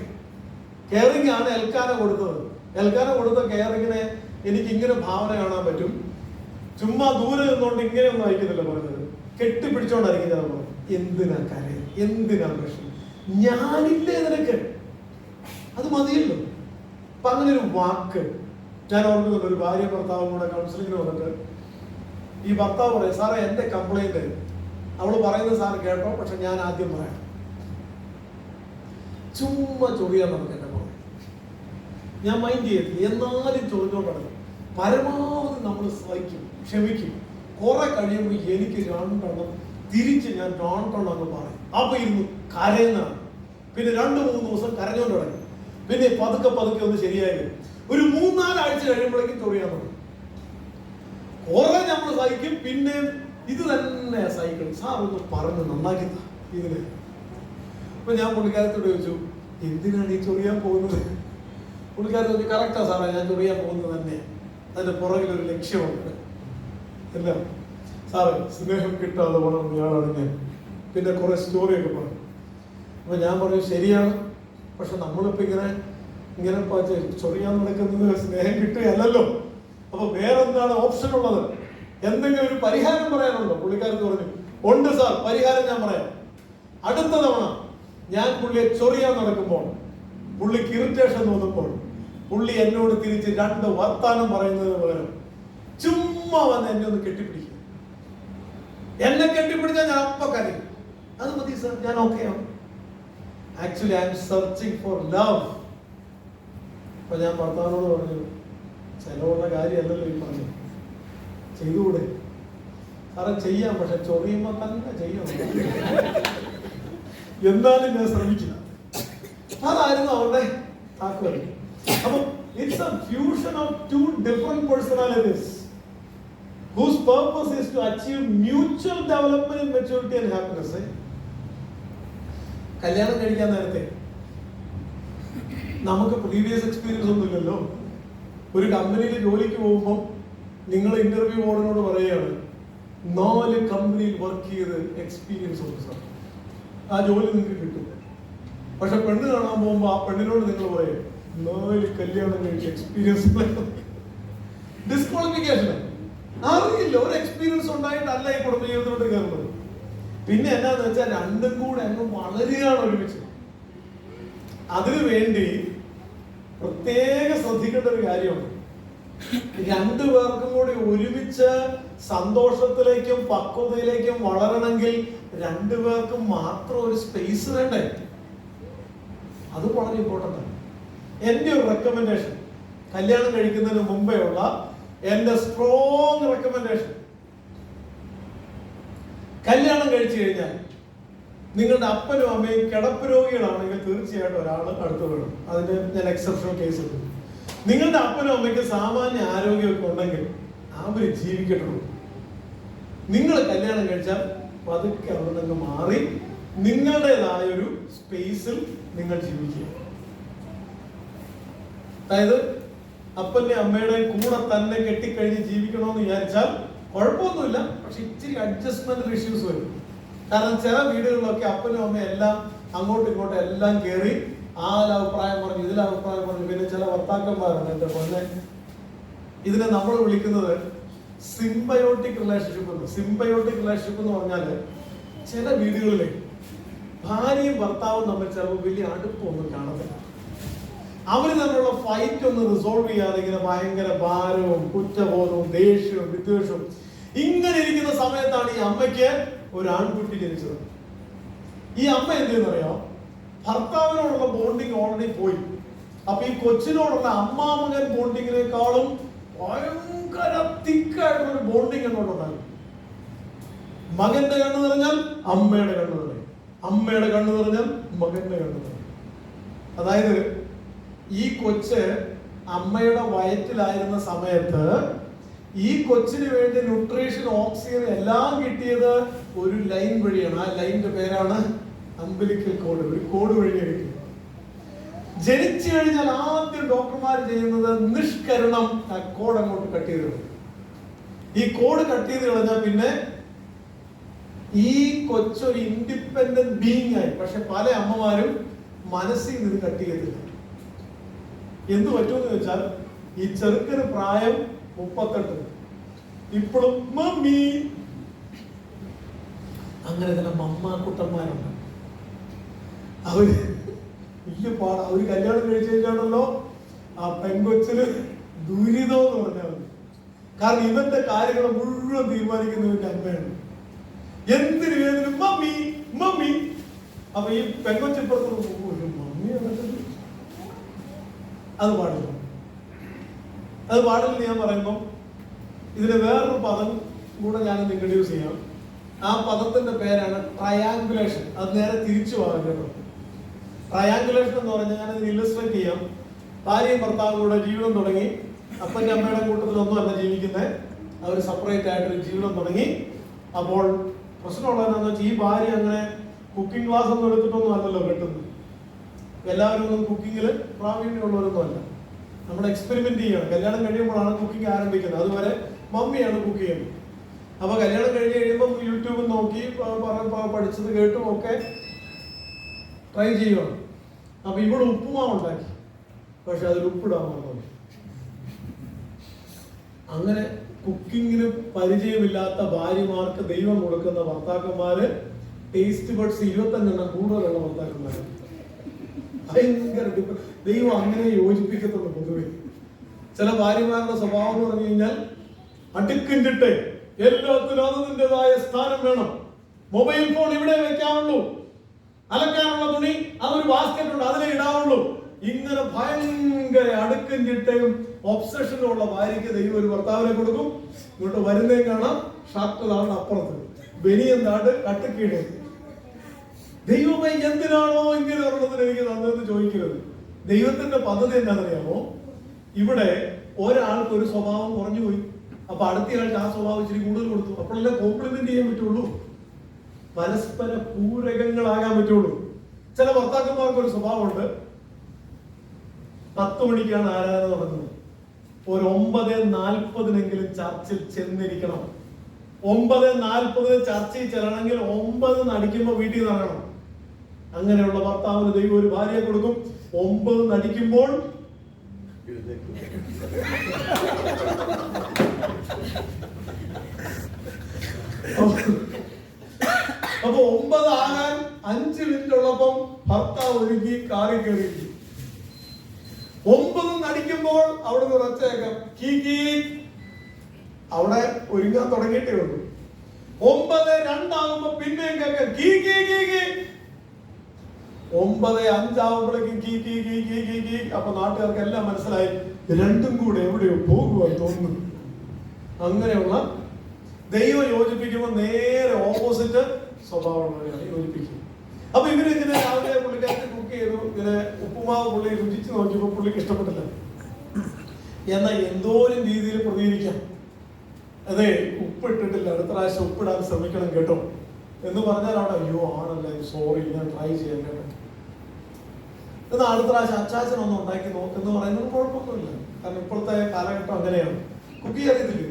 കെയറിങ് ആണ് എൽക്കാന കൊടുത്തത്. എൽക്കാന കൊടുത്ത കെയറിങ്ങിനെ എനിക്ക് ഇങ്ങനെ ഭാവന കാണാൻ പറ്റും. ചുമ്മാ ദൂരെ നിന്നുകൊണ്ട് ഇങ്ങനെയൊന്നും അയക്കുന്നില്ല പറഞ്ഞത്, കെട്ടിപ്പിടിച്ചോണ്ടായിരിക്കും ഞാൻ പറഞ്ഞത്. എന്തിനാ കരയും, എന്തിനാ പ്രശ്നം, ഞാനില്ലേ നിനക്ക്, അത് മതിയല്ലോ. അപ്പൊ അങ്ങനെ ഒരു വാക്ക് ഞാൻ ഓർക്കുന്നുണ്ട്. ഒരു ഭാര്യ ഭർത്താവും കൂടെ കൗൺസിലിങ്ങിന് വന്നിട്ട് ഈ ഭർത്താവ് പറയും, സാറേ എന്റെ കംപ്ലൈന്റ് അവള് പറയുന്നത് സാർ കേട്ടോ, പക്ഷെ ഞാൻ ആദ്യം പറയാം. ചുമ്മാ ചൊറിയാൻ നമുക്ക് എന്നെ പറയും, ഞാൻ മൈൻഡ് ചെയ്യത്തില്ല, എന്നാലും ചൊറിഞ്ഞോണ്ട് നടക്കും. പരമാവധി നമ്മൾ സഹിക്കും, ക്ഷമിക്കും. കുറെ കഴിയുമ്പോൾ എനിക്ക് 2 തിരിച്ച് ഞാൻ 2 അങ്ങ് പറയും. അപ്പൊ ഇരുന്ന് കരയുന്നതാണ്. പിന്നെ 2-3 ദിവസം കരഞ്ഞോണ്ട് തുടങ്ങി. പിന്നെ പതുക്കെ പതുക്കെ ഒന്ന് ശരിയായി. ഒരു 3-4 ആഴ്ച കഴിയുമ്പോഴേക്കും ചൊറിയാൻ തുടങ്ങും. കുറെ നമ്മൾ സഹിക്കും, പിന്നെ ഇത് തന്നെ സഹിക്കണം. സാർ ഒന്ന് പറഞ്ഞ് നന്നാക്കി ഇതിന്. അപ്പൊ ഞാൻ പുള്ളിക്കാരത്തോട് ചോദിച്ചു, എന്തിനാണ് ഈ ചൊറിയാൻ പോകുന്നത്? പുള്ളിക്കാരൻ ചോദിച്ചു, കറക്റ്റാ സാറേ, ഞാൻ ചൊറിയാൻ പോകുന്നത് തന്നെ. അതിന്റെ പുറകിലൊരു ലക്ഷ്യമുണ്ട്. അല്ല സാറ് സ്നേഹം കിട്ടാതെ വളർന്ന ഇയാളാണ് ഞാൻ. പിന്നെ കുറെ സ്റ്റോറിയൊക്കെ പറഞ്ഞു. അപ്പൊ ഞാൻ പറഞ്ഞു, ശരിയാണ്, പക്ഷെ നമ്മളിപ്പോ ഇങ്ങനെ ചൊറിയാൻ നടക്കുന്നത് സ്നേഹം കിട്ടുകയല്ലോ. അപ്പൊ വേറെന്താണ് ഓപ്ഷൻ ഉള്ളത്? എന്തെങ്കിലും ഒരു പരിഹാരം പറയാനുണ്ടോ? പുള്ളിക്കാരൻ പറഞ്ഞു, ഉണ്ട് സാർ, പരിഹാരം ഞാൻ പറയാം. അടുത്ത തവണ ഞാൻ പുള്ളിയെ ചൊറിയാൻ നടക്കുമ്പോൾ, പുള്ളിക്ക് ഇറിറ്റേഷൻ തോന്നുമ്പോൾ, പുള്ളി എന്നോട് തിരിച്ച് 2 വർത്താനം പറയുന്നതിന് പകരം ചുമ്മാ വന്ന് എന്നെ ഒന്ന് കെട്ടിപ്പിടിക്കും. എന്നെ കെട്ടിപ്പിടിച്ചാൽ ഞാൻ അപ്പൊ കരയും. അത് മതി സാർ, ഞാൻ ഓക്കെ ആണ്. Actually I M searching for love. അപ്പൊ ഞാൻ ഭർത്താവിനോട് പറഞ്ഞു, ചിലവുള്ള കാര്യമല്ലല്ലോ ഈ പറഞ്ഞു, ചെയ്തുകൂടെ? സാറേ ചെയ്യാം, പക്ഷെ ചൊറിയുമ്പോ തന്നെ ചെയ്യണം. എന്നാലും ഞാൻ ശ്രമിക്കില്ല. അതായിരുന്നു അവരുടെ താക്കോൽ. അപ്പൊ it's A fusion of 2 different personalities whose purpose is to achieve mutual development in maturity and happiness. കല്യാണം കഴിക്കാൻ നേരത്തെ നമുക്ക് പ്രീവിയസ് എക്സ്പീരിയൻസ് ഒന്നുമില്ലല്ലോ. ഒരു കമ്പനിയിൽ ജോലിക്ക് പോകുമ്പോൾ നിങ്ങൾ ഇന്റർവ്യൂ ബോർഡിനോട് പറയുകയാണ്, 4 കമ്പനിയിൽ വർക്ക് ചെയ്ത് എക്സ്പീരിയൻസ് ഉണ്ട് സാർ, ആ ജോലി നിങ്ങൾക്ക് കിട്ടും. പക്ഷെ പെണ്ണ് കാണാൻ പോകുമ്പോൾ ആ പെണ്ണിനോട് നിങ്ങൾ പറയും, 4 കല്യാണം കഴിച്ച എക്സ്പീരിയൻസ്. ഡിസ്ക്വാളിഫിക്കേഷൻ. അറിയില്ല, ഒരു എക്സ്പീരിയൻസ് ഉണ്ടായിട്ടല്ല ഈ കുടുംബ ജീവിതത്തിലോട്ട് കയറുന്നത്. പിന്നെ എന്നാന്ന് വെച്ചാൽ രണ്ടും കൂടെ അങ്ങ് വളരുകയാണ് ഒരുമിച്ച്. അതിനു വേണ്ടി പ്രത്യേകം ശ്രദ്ധിക്കേണ്ട ഒരു കാര്യമാണ്, 2 പേർക്കും കൂടി ഒരുമിച്ച് സന്തോഷത്തിലേക്കും പക്വതയിലേക്കും വളരണമെങ്കിൽ 2 പേർക്കും മാത്രം ഒരു സ്പേസ് വേണ്ടേ? അത് വളരെ ഇമ്പോർട്ടൻ്റ് ആണ്. എൻ്റെ ഒരു റെക്കമെൻഡേഷൻ, കല്യാണം കഴിക്കുന്നതിന് മുമ്പേ ഉള്ള എൻ്റെ സ്ട്രോങ് റെക്കമെൻഡേഷൻ, കല്യാണം കഴിച്ചു കഴിഞ്ഞാൽ നിങ്ങളുടെ അപ്പനും അമ്മയും കിടപ്പ് രോഗികളാണെങ്കിൽ തീർച്ചയായിട്ടും ഒരാൾ അടുത്ത് വേണം. അതിന് ഞാൻ എക്സെപ്ഷണൽ കേസ് ഉണ്ട്. നിങ്ങളുടെ അപ്പനും അമ്മയ്ക്ക് സാമാന്യ ആരോഗ്യമൊക്കെ ഉണ്ടെങ്കിൽ അവർ ജീവിക്കട്ടുള്ളൂ. നിങ്ങൾ കല്യാണം കഴിച്ചാൽ പതുക്കെ അവിടെ നിന്ന് മാറി നിങ്ങളുടേതായ ഒരു സ്പേസിൽ നിങ്ങൾ ജീവിക്കുക. അതായത് അപ്പന്റെ അമ്മയുടെ കൂടെ തന്നെ കെട്ടിക്കഴിഞ്ഞ് ജീവിക്കണമെന്ന് വിചാരിച്ചാൽ കുഴപ്പമൊന്നുമില്ല, പക്ഷെ ഇച്ചിരി അഡ്ജസ്റ്റ്മെന്റ് ഇഷ്യൂസ് വരും. കാരണം ചില വീടുകളിലൊക്കെ അപ്പനും അമ്മയും എല്ലാം അങ്ങോട്ടും ഇങ്ങോട്ടും എല്ലാം കയറി അഭിപ്രായം പറഞ്ഞു, അഭിപ്രായം പറഞ്ഞു. പിന്നെ ചില ഭർത്താക്കന്മാരുണ്ട്, എന്റെ പൊന്നെ, ഇതിനെ നമ്മൾ വിളിക്കുന്നത് സിംബയോട്ടിക് റിലേഷൻഷിപ്പ് എന്ന്. സിംബയോട്ടിക് റിലേഷൻഷിപ്പ് എന്ന് പറഞ്ഞാല് ചില വീടുകളിലെ ഭാര്യയും ഭർത്താവും തമ്മിൽ ചിലപ്പോൾ വലിയ അടുപ്പമൊന്നും കാണത്തില്ല. അവർ തമ്മിലുള്ള ഫൈറ്റ് ഒന്ന് റിസോൾവ് ചെയ്യാതെ ഇങ്ങനെ ഭയങ്കര ഭാരവും കുറ്റബോധവും ദേഷ്യവും വിദ്വേഷവും ഇങ്ങനെ ഇരിക്കുന്ന സമയത്താണ് ഈ അമ്മയ്ക്ക് ഒരു ആൺകുട്ടി ജനിച്ചത്. ഈ അമ്മ എന്ത് ചെയ്യുന്നറിയോ? ഭർത്താവിനോടുള്ള ബോണ്ടിങ് ഓൾറെഡി പോയി. അപ്പൊ ഈ കൊച്ചിനോടുള്ള അമ്മാമകൻ ബോണ്ടിങ്ങിനേക്കാളും ഭയങ്കര തിക്കായിട്ടുള്ള ബോണ്ടിങ് അങ്ങോട്ടുണ്ടാകും. മകന്റെ കണ്ണ് നിറഞ്ഞാൽ അമ്മയുടെ കണ്ണ് നിറയും, അമ്മയുടെ കണ്ണ് നിറഞ്ഞാൽ മകന്റെ കണ്ണ് നിറയും. അതായത് ഈ കൊച്ച് അമ്മയുടെ വയറ്റിലായിരുന്ന സമയത്ത് ഈ കൊച്ചിന് വേണ്ടി ന്യൂട്രീഷൻ, ഓക്സിജൻ എല്ലാം കിട്ടിയത് ഒരു ലൈൻ വഴിയാണ്. ആ ലൈനിന്റെ പേരാണ് അംബിലിക്കൽ കോഡ്. ഒരു കോഡ് വഴിയാണ് കിട്ടിയത്. ജനിച്ചു കഴിഞ്ഞാൽ ആദ്യം ഡോക്ടർമാർ ചെയ്യുന്നത് നിഷ്കരണം ആ കോഡ് അങ്ങോട്ട് കട്ട് ചെയ്ത് കളയും. ഈ കോഡ് കട്ട് ചെയ്ത് കളഞ്ഞാൽ പിന്നെ ഈ കൊച്ചൊരു ഇൻഡിപെൻഡന്റ് ബീയിങ് ആയി. പക്ഷെ പല അമ്മമാരും മനസ്സിൽ നിന്ന് കട്ട് ചെയ്തില്ല. എന്ത് പറ്റുമെന്ന് വെച്ചാൽ ഈ ചെറുക്കന് പ്രായം 38, ഇപ്പോഴും മമ്മി. അങ്ങനെ ചില മമ്മാക്കുട്ടന്മാരുണ്ട്. അവര് വലിയ പാടാ. അവര് കല്യാണം കഴിച്ചു കഴിഞ്ഞാണല്ലോ ആ പെൺകൊച്ചിന് ദുരിതം എന്ന് പറഞ്ഞാൽ മതി. കാരണം ഇവന്റെ കാര്യങ്ങൾ മുഴുവൻ തീരുമാനിക്കുന്നവന്റെ അമ്മയാണ്. എന്തിനു വേദന മമ്മി മമ്മി. അപ്പൊ ഈ പെൺകൊച്ചിപ്പുറത്ത് മമ്മി അത് പാടില്ല. അത് പാടില്ല ഞാൻ പറയുമ്പം ഇതിന് വേറൊരു പദം കൂടെ ഞാൻ ഇൻട്രൊഡ്യൂസ് ചെയ്യാം. ആ പദത്തിന്റെ പേരാണ് ട്രയാങ്കുലേഷൻ. അത് നേരെ തിരിച്ചു പോകാം കേട്ടോ. ട്രയാങ്കുലേഷൻ എന്ന് പറഞ്ഞാൽ ഞാനതിന് ഇല്ലസ്ട്രേറ്റ് ചെയ്യാം. ഭാര്യയും ഭർത്താവും കൂടെ ജീവിതം തുടങ്ങി. അപ്പൻ്റെ അമ്മയുടെ കൂട്ടത്തിലൊന്നുമല്ല ജീവിക്കുന്നത്. അവർ സെപ്പറേറ്റ് ആയിട്ടൊരു ജീവിതം തുടങ്ങി. അപ്പോൾ പ്രശ്നമുള്ളതെന്നു വെച്ചാൽ ഈ ഭാര്യ അങ്ങനെ കുക്കിംഗ് ക്ലാസ് ഒന്നും എടുത്തിട്ടൊന്നും അല്ലല്ലോ കെട്ടുന്നത്. എല്ലാവരും ഒന്നും കുക്കിങ്ങിൽ പ്രാവീണ്യമുള്ളവരൊന്നും അല്ല. നമ്മൾ എക്സ്പെരിമെന്റ് ചെയ്യണം. കല്യാണം കഴിയുമ്പോഴാണ് കുക്കിംഗ് ആരംഭിക്കുന്നത്. അതുവരെ മമ്മിയാണ് കുക്ക് ചെയ്യുന്നത്. അപ്പൊ കല്യാണം കഴിഞ്ഞ് കഴിയുമ്പോൾ യൂട്യൂബിൽ നോക്കി പഠിച്ചത് കേട്ടും ഒക്കെ ട്രൈ ചെയ്യണം. അപ്പൊ ഇവിടെ ഉപ്പുമാവ് ഉണ്ടാക്കി, പക്ഷെ അതിൽ ഉപ്പിടാൻ മറന്നു. അങ്ങനെ കുക്കിങ്ങിന് പരിചയമില്ലാത്ത ഭാര്യമാർക്ക് ദൈവം കൊടുക്കുന്ന ഭർത്താക്കന്മാര് ടേസ്റ്റ് ബഡ്സ് 25 കൂടുതലുള്ള ഭർത്താക്കന്മാര്. ഭയങ്കര ദൈവം അങ്ങനെ യോജിപ്പിക്കത്തുള്ളൂ. പൊതുവെ ചില ഭാര്യമാരുടെ സ്വഭാവം എന്ന് പറഞ്ഞു കഴിഞ്ഞാൽ അടുക്കിഞ്ചിട്ട് എല്ലാത്തിനും അതിൻ്റെതായ സ്ഥാനം വേണം. മൊബൈൽ ഫോൺ ഇവിടെ വെക്കാവുള്ളൂ, അലക്കാനുള്ള തുണി അതൊരു ബാസ്കറ്റ് ഉണ്ട് അതിലേ ഇടാവുള്ളൂ. ഇങ്ങനെ ഭയങ്കര അടുക്കും ചിട്ടയും ഒബ്സഷനും ഉള്ള ഭാര്യയ്ക്ക് ദൈവം ഒരു ഭർത്താവിനെ കൊടുക്കും. ഇങ്ങോട്ട് വരുന്നേ കാണാം ഷർട്ട് താണ്ട് അപ്പുറത്ത്, ബനിയൻ താണ്ട് കട്ടക്കീഴ്. ദൈവമേ എന്തിനാണോ ഇങ്ങനെ ഉള്ളതിന് എനിക്ക് തന്നതെന്ന് ചോദിക്കരുത്. ദൈവത്തിന്റെ പദ്ധതി എന്താണെന്നറിയാമോ? ഇവിടെ ഒരാൾക്ക് ഒരു സ്വഭാവം കുറഞ്ഞു പോയി, അപ്പൊ അടുത്തയാൾക്ക് ആ സ്വഭാവം ഇച്ചിരി കൂടുതൽ കൊടുത്തു. അപ്പോഴല്ലേ കോംപ്ലിമെന്റ് ചെയ്യാൻ പറ്റുള്ളൂ, പരസ്പര പൂരകങ്ങളാകാൻ പറ്റുള്ളൂ. ചില ഭർത്താക്കന്മാർക്ക് ഒരു സ്വഭാവമുണ്ട്. 10 മണിക്കാണ് ആരാധന നടക്കുന്നത്, ഒരു 9:40 ചർച്ചിൽ ചെന്നിരിക്കണം. 9:40 ചർച്ചയിൽ ചെല്ലണമെങ്കിൽ 9 അടിക്കുമ്പോൾ വീട്ടിൽ നിന്ന് ഇറങ്ങണം. അങ്ങനെയുള്ള ഭർത്താവിന് ദൈവം ഒരു ഭാര്യയെ കൊടുക്കും. 9 അടിക്കുമ്പോൾ അപ്പൊ 9 ആകാൻ 5 മിനിറ്റ് ഉള്ളപ്പം ഭർത്താവ് ഒരുക്കി കാറി കയറി. 9 അടിക്കുമ്പോൾ അവിടെ നിന്ന് ഒച്ചയേക്കാം, കീ കീ. അവിടെ ഒരുങ്ങാൻ തുടങ്ങിയിട്ടേ ഉള്ളൂ. 9:02 ആകുമ്പോ പിന്നെയും കേൾക്കാം കീ കീ കീ കീ. 9:05 ആകുമ്പോഴേക്കും കീ കീ കീ കീ കീ കീ. അപ്പൊ നാട്ടുകാർക്ക് എല്ലാം മനസ്സിലായി രണ്ടും കൂടെ എവിടെയോ പോകുവാൻ തോന്നുന്നു. അങ്ങനെയുള്ള ദൈവം യോജിപ്പിക്കുമ്പോൾ നേരെ ഓപ്പോസിറ്റ് സ്വഭാവമുള്ളവരെയാണ് യോജിപ്പിക്കുന്നത്. അപ്പൊ ഇവരിങ്ങനെ രാവിലെ പുള്ളിക്കാരത്തി കുക്ക് ചെയ്തു. ഇങ്ങനെ ഉപ്പുമാവ് പുള്ളി രുചിച്ച് നോക്കിയപ്പോൾ പുള്ളിക്ക് ഇഷ്ടപ്പെട്ടില്ല. എന്നാൽ എന്തോരം രീതിയിൽ പ്രതികരിക്കാം. അതെ, ഉപ്പിട്ടിട്ടില്ല, അടുത്ത പ്രാവശ്യം ഉപ്പിടാൻ ശ്രമിക്കണം കേട്ടോ എന്ന് പറഞ്ഞാൽ അവിടെ അയ്യോ ആണല്ലേ, സോറി, ഞാൻ ട്രൈ ചെയ്യാൻ കേട്ടോ. എന്നാൽ അടുത്ത പ്രാവശ്യം അച്ചാച്ചനൊന്നും ഉണ്ടാക്കി നോക്കെന്ന് പറയുന്നത് കുഴപ്പമൊന്നുമില്ല. കാരണം ഇപ്പോഴത്തെ കാലഘട്ടം അങ്ങനെയാണ്. കുക്ക് അറിയത്തില്ലേ?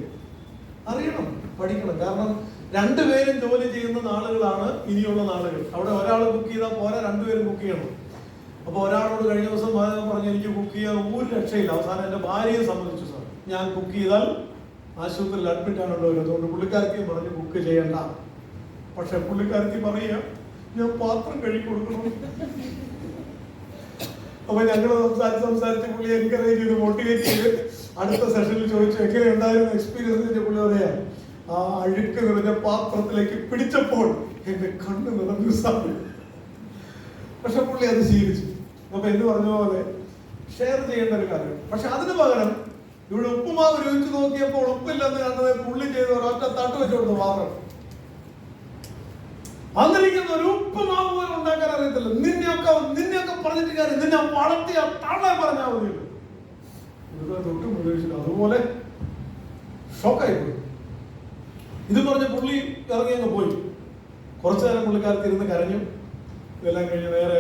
അറിയണം, പഠിക്കണം. കാരണം രണ്ടുപേരും ജോലി ചെയ്യുന്ന നാളുകളാണ് ഇനിയുള്ള നാളുകൾ. അവിടെ ഒരാൾ കുക്ക് ചെയ്താൽ പോരാ, രണ്ടുപേരും കുക്ക് ചെയ്യണം. അപ്പൊ ഒരാളോട് കഴിഞ്ഞ ദിവസം പറഞ്ഞു എനിക്ക് കുക്ക് ചെയ്യാൻ ഒരു രക്ഷയില്ല. അവസാനം എന്റെ ഭാര്യയെ സംബന്ധിച്ചു, സാർ ഞാൻ കുക്ക് ചെയ്താൽ ആശുപത്രിയിൽ അഡ്മിറ്റ് ആണല്ലോ, അതുകൊണ്ട് പുള്ളിക്കാരത്തി പറഞ്ഞു കുക്ക് ചെയ്യണ്ട. പക്ഷെ പുള്ളിക്കാരത്തി പറയുക ഞാൻ പാത്രം കഴുകി കൊടുക്കണം. അപ്പൊ ഞങ്ങൾ സംസാരിച്ച് പുള്ളി എൻകറേജ് ചെയ്ത് മോട്ടിവേറ്റ് ചെയ്ത് അടുത്ത സെഷനിൽ ചോദിച്ചു എങ്ങനെ ഉണ്ടായിരുന്ന എക്സ്പീരിയൻസ്. പുള്ളി പറയാ ആ അഴുക്ക് നിറഞ്ഞ പാത്രത്തിലേക്ക് പിടിച്ചപ്പോൾ എന്റെ കണ്ണ് നിറഞ്ഞു സാറ്. പക്ഷെ പുള്ളി അത് ശീലിച്ചു. അപ്പൊ എന്ന് പറഞ്ഞ പോലെ ഷെയർ ചെയ്യേണ്ട ഒരു കാര്യം. പക്ഷെ അതിന് പകരം ഇവിടെ ഉപ്പുമാവ് രുചിച്ച് നോക്കിയപ്പോൾ ഉപ്പില്ലെന്ന് കണ്ടത് പുള്ളി ചെയ്ത ഒരൊറ്റ തട്ട് വെച്ചു കൊടുത്തു പാത്രം. വന്നിരിക്കുന്ന ഒരു ഉപ്പുമാവ് പോലും ഉണ്ടാക്കാൻ അറിയത്തില്ല. നിന്നെയൊക്കെ പറഞ്ഞിട്ട് കാര്യം, നിന്നെ വളർത്തിയ തള്ളെ പറഞ്ഞാൽ മതിയല്ലോ. തൊട്ടും ഉപയോഗിച്ചില്ല. അതുപോലെ ഷോക്കായി പോയി. ഇത് പറഞ്ഞ പുള്ളി ഇറങ്ങി അങ്ങ് പോയി. കുറച്ചു നേരം പുള്ളിക്കാരത്തി ഇരുന്ന് കരഞ്ഞു. ഇതെല്ലാം കഴിഞ്ഞ് നേരെ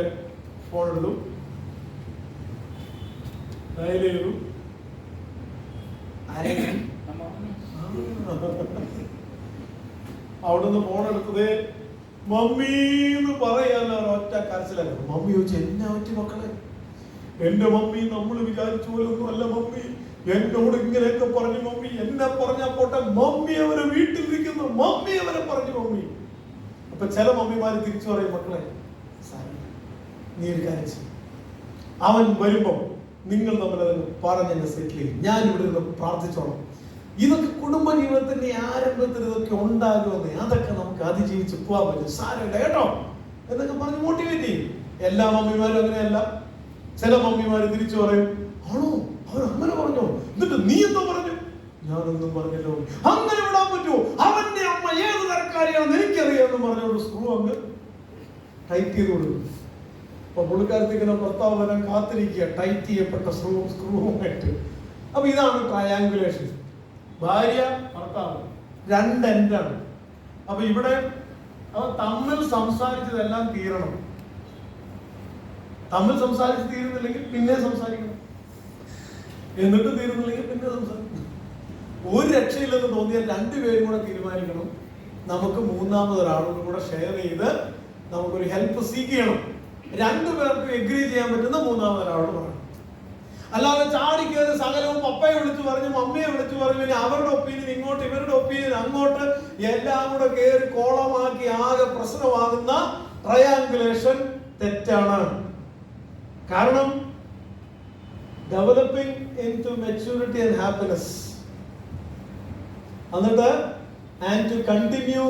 ഫോൺ എടുത്തു, ഡയൽ ചെയ്തു. അവിടുന്ന് ഫോൺ എടുത്തത് മമ്മി എന്ന് പറയാല്ല ഒറ്റ കരച്ചിലായിരുന്നു. മമ്മി ചോദിച്ചു എന്നാ പറ്റി മക്കളെ? എന്റെ മമ്മി നമ്മൾ വിചാരിച്ച പോലൊന്നും അല്ല മമ്മി, എന്നോട് ഇങ്ങനെയൊക്കെ പറഞ്ഞു മമ്മി. എന്നെ പറഞ്ഞാ പോട്ടെ, മമ്മി അവരെ വീട്ടിലിരിക്കുന്നു, മമ്മി അവരെ പറഞ്ഞു മമ്മി. അപ്പൊ ചില മമ്മിമാര് തിരിച്ചു പറയും മക്കളെ നീ ഒരു കാര്യം ചെയ്യും, അവൻ വരുമ്പോ നിങ്ങൾ തമ്മിൽ അതിന് പറഞ്ഞെന്നെ സെറ്റിൽ ചെയ്യും, ഞാൻ ഇവിടെ നിന്ന് പ്രാർത്ഥിച്ചോളാം. ഇതൊക്കെ കുടുംബ ജീവിതത്തിന്റെ ആരംഭത്തിൽ ഇതൊക്കെ ഉണ്ടാകുമെന്ന്, അതൊക്കെ നമുക്ക് അതിജീവിച്ച് പോവാൻ പറ്റും, സാരമില്ല കേട്ടോ എന്നൊക്കെ പറഞ്ഞ് മോട്ടിവേറ്റ് ചെയ്യും. എല്ലാ മമ്മിമാരും അങ്ങനെയല്ല. ചില മമ്മിമാര് തിരിച്ചു പറയും ആണോ അവർ അങ്ങനെ പറഞ്ഞോ, എന്നിട്ട് നീ എന്തോ പറഞ്ഞു? ഞാനൊന്നും പറഞ്ഞല്ലോ. അങ്ങനെ വിടാൻ പറ്റുമോ? അവന്റെ അമ്മ ഏത് തരക്കാരിയാണെന്ന് എനിക്കറിയാമെന്ന് പറഞ്ഞോണ്ട് സ്ക്രൂ അങ്ങ് ടൈറ്റ് ചെയ്ത് കൊടുക്കും. അപ്പൊ പുള്ളിക്കാരത്തിങ്ങനെ ഭർത്താവ് വരാൻ കാത്തിരിക്കുക, ടൈറ്റ് ചെയ്യപ്പെട്ട സ്ക്രൂവുമായിട്ട്. അപ്പൊ ഇതാണ് ട്രയാങ്കുലേഷൻ. ഭാര്യ ഭർത്താവ്, രണ്ട് എൻഡാണ്. അപ്പൊ ഇവിടെ അവർ തമ്മിൽ സംസാരിച്ചതെല്ലാം തീരണം. തമ്മിൽ സംസാരിച്ച് തീരുന്നില്ലെങ്കിൽ പിന്നെ സംസാരിക്കണം, എന്നിട്ട് തീരുന്നില്ലെങ്കിൽ പിന്നെ സംസാരിക്കണം. ഒരു രക്ഷയില്ലെന്ന് തോന്നിയാൽ രണ്ടുപേരും കൂടെ തീരുമാനിക്കണം. നമുക്ക് മൂന്നാമതൊരാളോട് കൂടെ ഷെയർ ചെയ്ത് നമുക്കൊരു ഹെൽപ്പ് സീക്ക് ചെയ്യണം. രണ്ടുപേർക്കും എഗ്രി ചെയ്യാൻ പറ്റുന്ന മൂന്നാമതൊരാളോട് പറയണം. അല്ലാതെ ചാടിക്കയറി സകലവും പപ്പയെ വിളിച്ചു പറഞ്ഞു, മമ്മിയെ വിളിച്ചു പറഞ്ഞു, ഇനി അവരുടെ ഒപ്പീനിയൻ ഇങ്ങോട്ട്, ഇവരുടെ ഒപ്പീനിയൻ അങ്ങോട്ട്, എല്ലാം കൂടെ കയറി കോളമാക്കി ആകെ പ്രശ്നമാകുന്ന ട്രയാങ്കുലേഷൻ തെറ്റാണ്. കാരണം developing into maturity and happiness, എന്നിട്ട് and to continue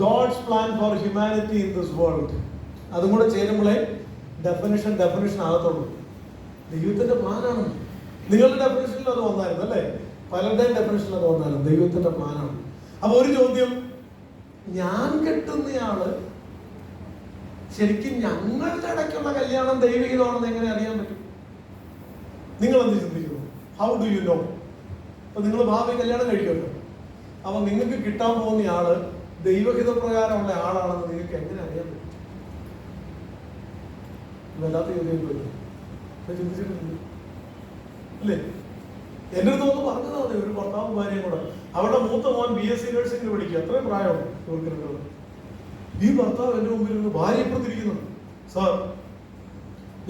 God's plan for humanity in this world, അതും കൂടെ ചേരുമ്പോഴേ ഡെഫിനിഷൻ ആകത്തുള്ളൂ. ദൈവത്തിന്റെ പ്ലാനാണ്. നിങ്ങളുടെ ഡെഫിനിഷനിൽ അത് വന്നായിരുന്നു അല്ലേ? പലരുടെയും ഡെഫിനിഷനിൽ അത് വന്നാലും ദൈവത്തിന്റെ പ്ലാനാണ്. അപ്പൊ ഒരു ചോദ്യം, ഞാൻ കെട്ടുന്നയാള് ശരിക്കും ഞങ്ങളുടെ ഇടയ്ക്കുള്ള കല്യാണം ദൈവികമാണെന്ന് എങ്ങനെ അറിയാൻ പറ്റും? നിങ്ങൾ എന്ത് ചിന്തിക്കുന്നു? How do you know? അപ്പൊ നിങ്ങൾ ഭാവി കല്യാണം കഴിക്കുമല്ലോ, അപ്പൊ നിങ്ങൾക്ക് കിട്ടാൻ പോകുന്ന ആള് ദൈവഹിത പ്രകാരമുള്ള ആളാണെന്ന് നിങ്ങൾക്ക് എങ്ങനെ അറിയാൻ പറ്റും? വല്ലാത്ത ചോദ്യം ചിന്തിച്ചിട്ടുണ്ട് അല്ലേ? എന്റെ അടുത്ത് ഒന്ന് പറഞ്ഞതാ മതി. ഒരു ഭർത്താവും ഭാര്യയും കൂടെ, അവരുടെ മൂത്ത മോൻ BSc നഴ്സിംഗിന് പഠിക്കുക, അത്രയും പ്രായമാണ് ഇവർക്കുള്ളത്. ഈ ഭർത്താവ് എന്റെ മുമ്പിൽ നിന്ന് ഭാര്യ ഇപ്പുറത്തിരിക്കുന്നു, സാർ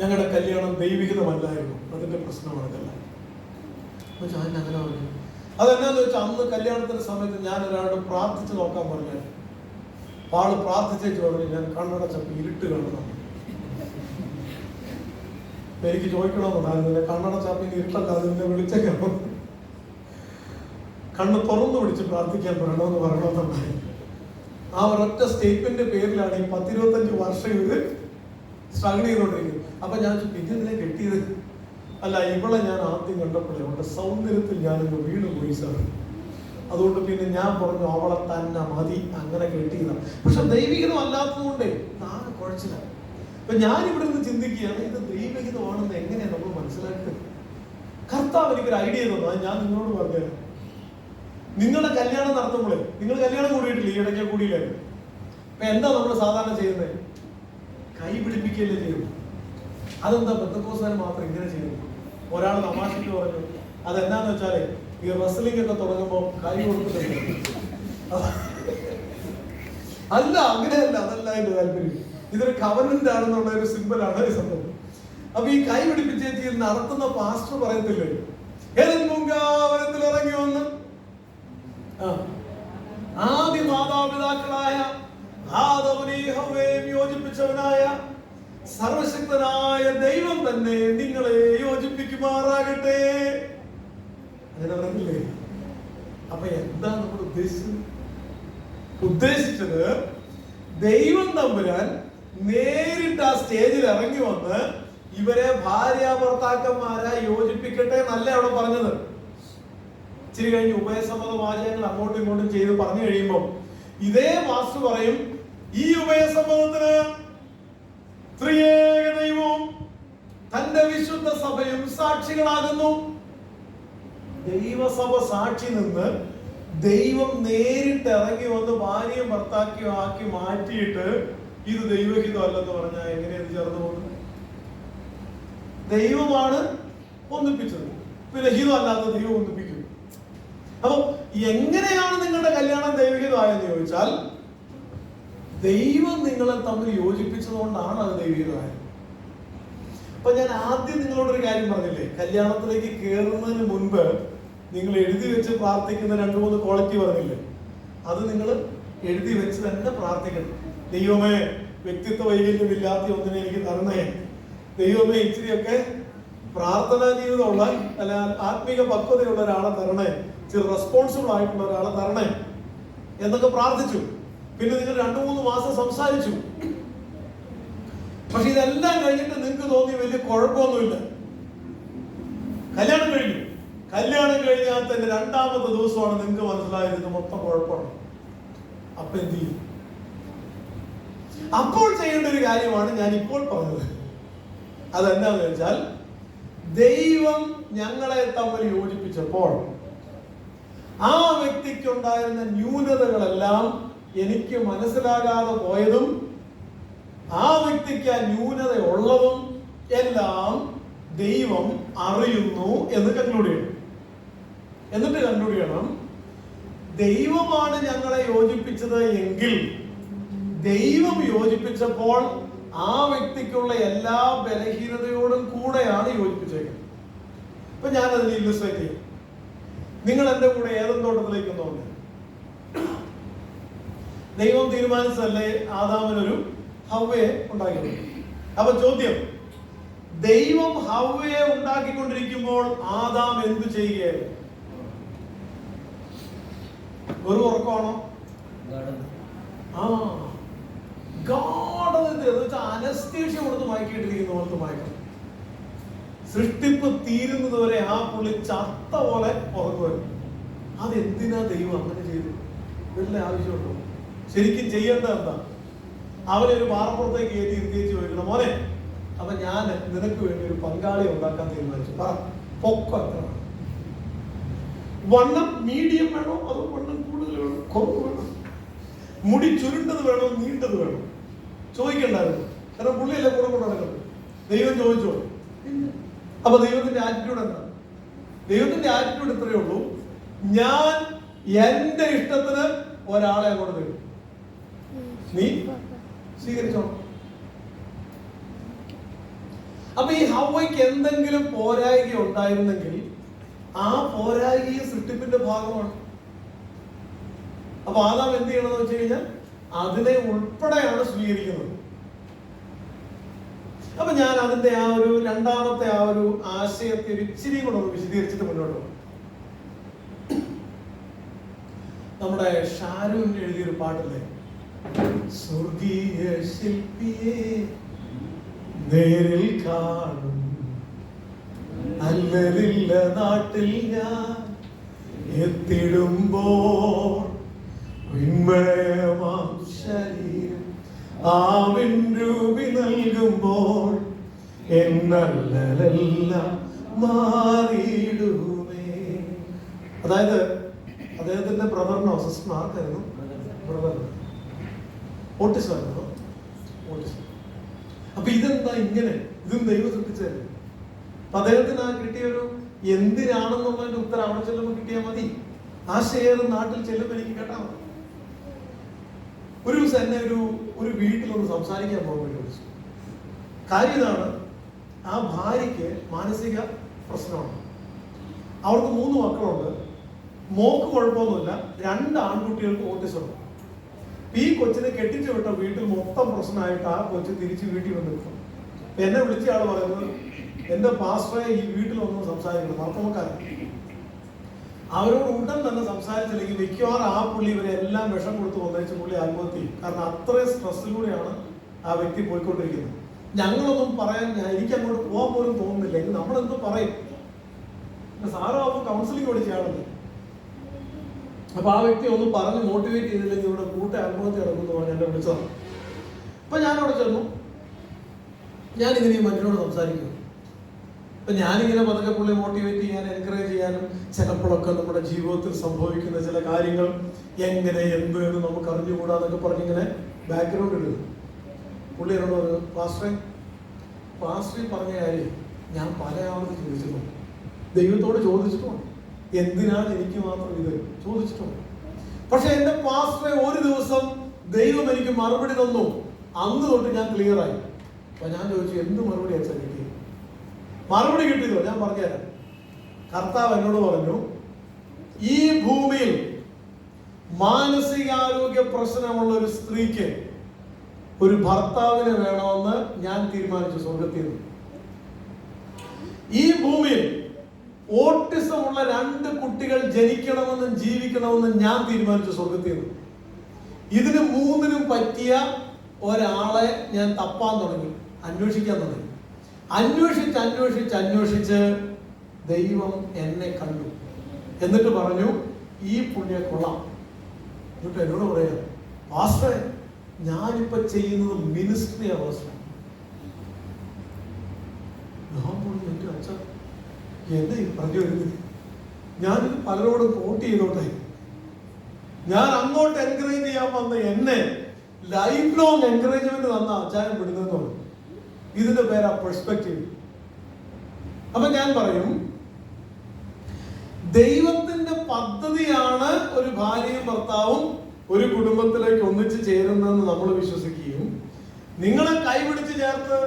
ഞങ്ങളുടെ കല്യാണം ദൈവികതമല്ലായിരുന്നു, അതിന്റെ പ്രശ്നമാണ് കല്യാണം. ഞാൻ അങ്ങനെ പറഞ്ഞു. അതെന്നാന്ന് വെച്ചാൽ അന്ന് കല്യാണത്തിന്റെ സമയത്ത് ഞാൻ ഒരാളോട് പ്രാർത്ഥിച്ച് നോക്കാൻ പറഞ്ഞാൽ ആള് പ്രാർത്ഥിച്ചേച്ച് പറഞ്ഞു, ഞാൻ കണ്ണടച്ചപ്പോ ഇരുട്ട് കാണുന്നു. എനിക്ക് ചോദിക്കണമെന്നുണ്ടായിരുന്നു, കണ്ണട ചാപ്പിന് ഇരുട്ടല്ല, അതിനെ വിളിച്ചേക്കണം, കണ്ണ് തുറന്നു പിടിച്ച് പ്രാർത്ഥിക്കാൻ പറയണമെന്നുണ്ടായിരുന്നു. ആ ഒരൊറ്റ സ്റ്റേറ്റ്മെന്റ് പേരിലാണ് ഈ 10-25 വർഷം ഇത് സ്ട്രഗിൾ ചെയ്തുകൊണ്ടിരിക്കുന്നത്. അപ്പൊ ഞാൻ ഇതിനെ കെട്ടിയത് അല്ല, ഇവളെ ഞാൻ ആദ്യം കണ്ടപ്പോഴേ അവളുടെ സൗന്ദര്യത്തിൽ ഞാനൊന്ന് വീണ് പോയി സാർ, അതുകൊണ്ട് പിന്നെ ഞാൻ പറഞ്ഞു അവളെ തന്നെ മതി, അങ്ങനെ കെട്ടിയതാണ്. പക്ഷെ ദൈവികതം അല്ലാത്തതുകൊണ്ടേ നാളെ കുഴച്ചില്ല. അപ്പൊ ഞാൻ ഇവിടെ നിന്ന് ചിന്തിക്കുകയാണ്, ഇത് ദൈവഹിതമാണെന്ന് എങ്ങനെയാണ് നമ്മൾ മനസ്സിലാക്കുന്നത്? കർത്താവ് എനിക്കൊരു ഐഡിയ തന്നു, അത് ഞാൻ നിങ്ങളോട് പറഞ്ഞുതരാം. നിങ്ങളുടെ കല്യാണം നടത്തുമ്പോഴേ, നിങ്ങൾ കല്യാണം കൂടിയിട്ടില്ല, ഈ ഇടയ്ക്ക് കൂടിയില്ലായിരുന്നു. അപ്പൊ എന്താ നമ്മൾ സാധാരണ ചെയ്യുന്നത്? കൈ പിടിപ്പിക്കുകയല്ലേ ചെയ്യുന്നത്. അതെന്താ പെന്തക്കോസ്തുകാർ മാത്രം ഇങ്ങനെ ചെയ്യുന്നു? ഒരാൾ തമാശയ്ക്ക് പറഞ്ഞു, അതെന്നാന്ന് വെച്ചാലേ ഈ റെസ്ലിംഗ് ഒക്കെ തുടങ്ങുമ്പോൾ കൈ കൊടുത്തിട്ടുണ്ട്. അല്ല, അങ്ങനെയല്ല, അതല്ല എന്റെ താല്പര്യം. ഇതൊരു കവനന്റ് ആണെന്നുള്ള ഒരു സിമ്പിളാണ് ഈ സംഭവം. അപ്പൊ ഈ കൈ പിടിപ്പിച്ചേച്ച് നടത്തുന്ന പാസ്റ്റർ പറയത്തില്ലേ, ഏതൻ പൂങ്കാവനത്തിൽ ഇറങ്ങി വന്ന് ആദ്യ മാതാപിതാക്കളായ ആദമിനെയും ഹവ്വയെയും യോജിപ്പിച്ചവനായ സർവശക്തനായ ദൈവം തന്നെ നിങ്ങളെ യോജിപ്പിക്കുമാറാകട്ടെ, അങ്ങനെ പറഞ്ഞില്ലേ? അപ്പൊ എന്താ നമ്മൾ ഉദ്ദേശിച്ചത്? ദൈവം തമ്പുരാൻ നേരിട്ട് ആ സ്റ്റേജിൽ ഇറങ്ങി വന്ന് ഇവരെ ഭാര്യ ഭർത്താക്കന്മാരായി യോജിപ്പിക്കട്ടെ എന്നല്ല അവിടെ പറഞ്ഞത്. ഇച്ചിരി കഴിഞ്ഞ് ഉഭയസമ്മത വാചകങ്ങൾ അങ്ങോട്ടും ഇങ്ങോട്ടും ചെയ്ത് പറഞ്ഞു കഴിയുമ്പോൾ ഇതേ വാസ്തു പറയും, ഈ ഉഭയസമ്മതത്തിന് ത്രിയേക ദൈവവും തന്റെ വിശുദ്ധ സഭയും സാക്ഷികളാകുന്നു. ദൈവസഭ സാക്ഷി നിന്ന് ദൈവം നേരിട്ട് ഇറങ്ങി വന്ന് ഭാര്യയും ഭർത്താക്കിയും ആക്കി മാറ്റിയിട്ട് ഇത് ദൈവഹിതം അല്ലെന്ന് പറഞ്ഞാൽ എങ്ങനെയാണ് ചേർന്ന് പോകുന്നത്? ദൈവമാണ് ഒന്നിപ്പിച്ചത്, പിന്നെ ഹിതം അല്ലാത്ത ദൈവം ഒന്നിപ്പിക്കും. അപ്പൊ എങ്ങനെയാണ് നിങ്ങളുടെ കല്യാണം ദൈവഹിതമായെന്ന് ചോദിച്ചാൽ, ദൈവം നിങ്ങളെ തമ്മിൽ യോജിപ്പിച്ചതുകൊണ്ടാണ് അത് ദൈവഹിതമായത്. അപ്പൊ ഞാൻ ആദ്യം നിങ്ങളോടൊരു കാര്യം പറഞ്ഞില്ലേ, കല്യാണത്തിലേക്ക് കയറുന്നതിന് മുൻപ് നിങ്ങൾ എഴുതി വെച്ച് പ്രാർത്ഥിക്കുന്ന 2-3 ക്വാളിറ്റി പറഞ്ഞില്ലേ, അത് നിങ്ങൾ എഴുതി വെച്ച് തന്നെ പ്രാർത്ഥിക്കണം. ദൈവമേ, വ്യക്തിത്വ വൈകല്യമില്ലാത്ത ഒന്നിനെ എനിക്ക് തരണേ. ദൈവമേ, ഇച്ചിരിയൊക്കെ പ്രാർത്ഥനാ ജീവിതമുള്ള അല്ല ആത്മീക പക്വതയുള്ള ഒരാളെ തരണേ, ഇച്ചിരി റെസ്പോൺസിബിൾ ആയിട്ടുള്ള ഒരാളെ തരണേ എന്നൊക്കെ പ്രാർത്ഥിച്ചു. പിന്നെ നിങ്ങൾ 2-3 മാസം സംസാരിച്ചു. പക്ഷെ ഇതെല്ലാം കഴിഞ്ഞിട്ട് നിങ്ങൾക്ക് തോന്നി വലിയ കുഴപ്പമൊന്നുമില്ല. കല്യാണം കഴിഞ്ഞു. കല്യാണം കഴിഞ്ഞാൽ തന്നെ 2ാമത്തെ ദിവസമാണ് നിങ്ങൾക്ക് മനസ്സിലായത് ഇത് മൊത്തം കുഴപ്പമാണ്. അപ്പൊ എന്ത് ചെയ്യും? അപ്പോൾ ചെയ്യേണ്ട ഒരു കാര്യമാണ് ഞാൻ ഇപ്പോൾ പറഞ്ഞത്. അതെന്താന്ന് വെച്ചാൽ, ദൈവം ഞങ്ങളെ തമ്മിൽ യോജിപ്പിച്ചപ്പോൾ ആ വ്യക്തിക്കുണ്ടായിരുന്ന ന്യൂനതകളെല്ലാം എനിക്ക് മനസ്സിലാകാതെ പോയതും ആ വ്യക്തിക്ക് ആ ന്യൂനത ഉള്ളതും എല്ലാം ദൈവം അറിയുന്നു എന്ന് കൺക്ലൂഡ് ചെയ്യണം. എന്നിട്ട് കൺക്ലൂഡ് ചെയ്യണം, ദൈവമാണ് ഞങ്ങളെ യോജിപ്പിച്ചത് എങ്കിൽ ദൈവം യോജിപ്പിച്ചപ്പോൾ ആ വ്യക്തിക്കുള്ള എല്ലാ ബലഹീനതയോടും കൂടെയാണ് യോജിപ്പിച്ചേക്കുന്നത്. ഇപ്പൊ ഞാൻ അതിന് ഇല്ലുസ്ട്രേറ്റ് ചെയ്യും. നിങ്ങൾ എന്റെ കൂടെ ഏതും തോട്ടത്തിലേക്ക് ഒന്നുണ്ട്. ദൈവം തീരുമാനിച്ചതല്ലേ ആദാമിനൊരു ഹവ്വയെ ഉണ്ടാക്കി. അപ്പൊ ചോദ്യം, ദൈവം ഹവ്വയെ ഉണ്ടാക്കിക്കൊണ്ടിരിക്കുമ്പോൾ ആദാം എന്തു ചെയ്യുകയായിരുന്നു? ഒരു ഉറക്കമാണോ? അനസ്തേഷ്യ കൊടുത്ത് മയക്കിയിട്ടിരിക്കുന്ന പോലത്തെ മയക്കം. സൃഷ്ടിപ്പ് തീരുന്നത് വരെ ആ പുള്ളി ചത്ത പോലെ ഉറങ്ങുമായിരുന്നു. അതെന്തിനാ ദൈവം അങ്ങനെ ചെയ്തു? വല്ല ആവശ്യമുണ്ടോ? ശരിക്കും ചെയ്യേണ്ടത് എന്താ? അവനൊരു പാറപ്പുറത്തേക്ക് കയറ്റി ഇരുത്തിച്ച് ചോദിക്കണം, മോനെ അപ്പൊ ഞാൻ നിനക്ക് വേണ്ടി ഒരു പങ്കാളി ഉണ്ടാക്കാൻ തീരുമാനിച്ചു, പറ പൊക്കം എത്ര വേണം? വണ്ണം മീഡിയം വേണോ അതോ വണ്ണം കൂടുതൽ വേണോ കുറവ് വേണോ? മുടി ചുരുണ്ടത് വേണോ നീണ്ടത് വേണോ? ചോദിക്കണ്ടായിരുന്നു. കാരണം പുള്ളിയല്ലേ കൂടെ കൊണ്ട് നടക്കുന്നത്. ദൈവം ചോദിച്ചോ? അപ്പൊ ദൈവത്തിന്റെ ആറ്റിറ്റ്യൂഡ് എന്താ? ദൈവത്തിന്റെ ആറ്റിറ്റ്യൂഡ് ഇത്രയേ ഉള്ളൂ, ഞാൻ എന്റെ ഇഷ്ടത്തിന് ഒരാളെ അങ്ങോട്ട് തരും, നീ സ്വീകരിച്ചോ. അപ്പൊ ഈ ഹവ്വയ്ക്ക് എന്തെങ്കിലും പോരായിക ഉണ്ടായിരുന്നെങ്കിൽ ആ പോരായിക സൃഷ്ടിപ്പിന്റെ ഭാഗമാണ്. അപ്പൊ ആദാം എന്ത് ചെയ്യണമെന്ന് വെച്ച് കഴിഞ്ഞാൽ അതിനെ ഉൾപ്പെടെയാണ് സ്വീകരിക്കുന്നത്. അപ്പൊ ഞാൻ അതിന്റെ ആ ഒരു രണ്ടാമത്തെ ആ ഒരു ആശയത്തെ ഒരു ഇച്ചിരി കൂടെ ഒന്ന് വിശദീകരിച്ചിട്ട് മുന്നോട്ട് പോകും. നമ്മുടെ ഷാരൂൻ എഴുതിയൊരു പാട്ടില്ലേ, സ്വർഗീയ ശില്പിയെ നേരിൽ കാണും അല്ലലില്ല നാട്ടിൽ ഞാൻ എത്തിടുമ്പോൾ വിന്മയമാം ശരീരം ആവിൻ രൂപി നൽകുമ്പോൾ എന്നല്ലെല്ലാം മാറിയിടുമേ. അതായത് അദ്ദേഹത്തിന്റെ ബ്രദറിനോ സിസ്റ്ററിനോ ആർക്കായിരുന്നു? Brother autism. അപ്പൊ ഇതെന്താ ഇങ്ങനെ? ഇതും ദൈവം സൃഷ്ടിച്ചതല്ലേ. അപ്പൊ അദ്ദേഹത്തിന് ആ കിട്ടിയൊരു എന്തിനാണെന്നുള്ളതിന്റെ ഉത്തരം അവിടെ ചെല്ലുമ്പോൾ കിട്ടിയാൽ മതി. ആ ഷെയർ നാട്ടിൽ ചെല്ലുമ്പോൾ എനിക്ക് കേട്ടാ മതി. ഒരു ദിവസം എന്നെ ഒരു വീട്ടിലൊന്ന് സംസാരിക്കാൻ പോകാൻ വേണ്ടി വിളിച്ചു. കാര്യം ഇതാണ്, ആ ഭാര്യയ്ക്ക് മാനസിക പ്രശ്നമാണ്. അവർക്ക് 3 മക്കളുണ്ട്. മോക്ക് കുഴപ്പമൊന്നുമില്ല, 2 ആൺകുട്ടികൾക്ക് ഓട്ടിസം. ഈ കൊച്ചിനെ കെട്ടിച്ചു വിട്ട വീട്ടിൽ മൊത്തം പ്രശ്നമായിട്ട് ആ കൊച്ചു തിരിച്ച് വീട്ടിൽ വന്ന് നിൽക്കും. എന്നെ വിളിച്ച ആള് പറയുന്നത്, എന്റെ പാസ്റ്ററെ ഈ വീട്ടിലൊന്നും സംസാരിക്കണം, ഭർത്തമക്കാരൻ. അവരോട് ഉടൻ തന്നെ സംസാരിച്ചില്ലെങ്കിൽ മിക്കവാറും ആ പുള്ളി ഇവരെ എല്ലാം വിഷം കൊടുത്ത് വന്നേച്ച് പുള്ളി ആത്മഹത്യ ചെയ്യും. കാരണം അത്രയും സ്ട്രെസ്സിലൂടെയാണ് ആ വ്യക്തി പോയിക്കൊണ്ടിരിക്കുന്നത്. ഞങ്ങളൊന്നും പറയാൻ, എനിക്ക് അങ്ങോട്ട് പോകാൻ പോലും തോന്നുന്നില്ല. എങ്കിൽ നമ്മളെന്തോ പറയും. സാറോ അപ്പൊ കൗൺസിലിംഗ് പഠിച്ചയാളല്ലേ. അപ്പൊ ആ വ്യക്തി ഒന്ന് പറഞ്ഞ് മോട്ടിവേറ്റ് ചെയ്തില്ലെങ്കിൽ ഇവിടെ കൂട്ട ആത്മഹത്യ നടക്കുന്നു പറഞ്ഞ് എന്നെ വിളിച്ചതാണ്. അപ്പൊ ഞാനവിടെ ചെന്നു. ഞാനിങ്ങനെ ഈ മനുഷ്യനോട് സംസാരിക്കുന്നു. അപ്പൊ ഞാനിങ്ങനെ പതുക്കെ പുള്ളി മോട്ടിവേറ്റ് ചെയ്യാനും എൻകറേജ് ചെയ്യാനും ചിലപ്പോഴൊക്കെ നമ്മുടെ ജീവിതത്തിൽ സംഭവിക്കുന്ന ചില കാര്യങ്ങൾ എങ്ങനെ എന്ത് എന്ന് നമുക്ക് അറിഞ്ഞുകൂടാന്നൊക്കെ പറഞ്ഞിങ്ങനെ ബാക്ക്ഗ്രൗണ്ട് ഇടുന്നു. പുള്ളി എന്നോട് പറഞ്ഞു, പാസ്റ്ററി പറഞ്ഞ കാര്യം ഞാൻ പല ആളുകൾ ചോദിച്ചിട്ടുണ്ട്, ദൈവത്തോട് ചോദിച്ചിട്ടുണ്ട്, എന്തിനാണ് എനിക്ക് മാത്രം ഇത് ചോദിച്ചിട്ടുണ്ട്. പക്ഷെ എന്റെ പാസ്റ്ററെ ഒരു ദിവസം ദൈവം എനിക്ക് മറുപടി തന്നു. അന്ന് തൊട്ട് ഞാൻ ക്ലിയർ ആയി. അപ്പൊ ഞാൻ ചോദിച്ചു, എന്ത് മറുപടി അച്ഛൻ കിട്ടി? മറുപടി കിട്ടിയതോ? ഞാൻ പറഞ്ഞുതരാം. കർത്താവ് എന്നോട് പറഞ്ഞു, ഈ ഭൂമിയിൽ മാനസികാരോഗ്യ പ്രശ്നമുള്ള ഒരു സ്ത്രീക്ക് ഒരു ഭർത്താവിനെ വേണമെന്ന് ഞാൻ തീരുമാനിച്ചു സ്വർഗത്തിൽ. ഈ ഭൂമിയിൽ ഓട്ടിസം ഉള്ള 2 കുട്ടികൾ ജനിക്കണമെന്നും ജീവിക്കണമെന്നും ഞാൻ തീരുമാനിച്ചു സ്വർഗത്തിൽ. ഇതിന് 3നും പറ്റിയ ഒരാളെ ഞാൻ തപ്പാൻ തുടങ്ങി, അന്വേഷിക്കാൻ തുടങ്ങി. അന്വേഷിച്ച് ദൈവം എന്നെ കണ്ടു. എന്നിട്ട് പറഞ്ഞു, ഈ പുണ്യ കൊള്ളാം. എന്നിട്ട് എന്നോട് പറയാം, പാസ്റ്ററെ ഞാനിപ്പോ ചെയ്യുന്നത് മിനിസ്ട്രിയാ പാസ്റ്റർ. ഞാൻ പറഞ്ഞു, എന്റെ അച്ഛൻ എന്നെ പറഞ്ഞു വരുന്നത് ഞാനിത് പലരോടും കോട്ട് ചെയ്തോട്ടെ. ഞാൻ അങ്ങോട്ട് എൻകറേജ് ചെയ്യാൻ വന്ന എന്നെ ലൈഫ് ലോങ് എൻകറേജ്മെന്റ് തന്ന അച്ചായൻ വിടുന്നു. ഇതിന്റെ പേരാ പെർസ്പെക്റ്റീവ്. അപ്പൊ ഞാൻ പറയും, ദൈവത്തിന്റെ പദ്ധതിയാണ് ഒരു ഭാര്യയും ഭർത്താവും ഒരു കുടുംബത്തിലേക്ക് ഒന്നിച്ച് ചേരുന്നതെന്ന് നമ്മൾ വിശ്വസിക്കുകയും, നിങ്ങളെ കൈപിടിച്ച് ചേർത്ത്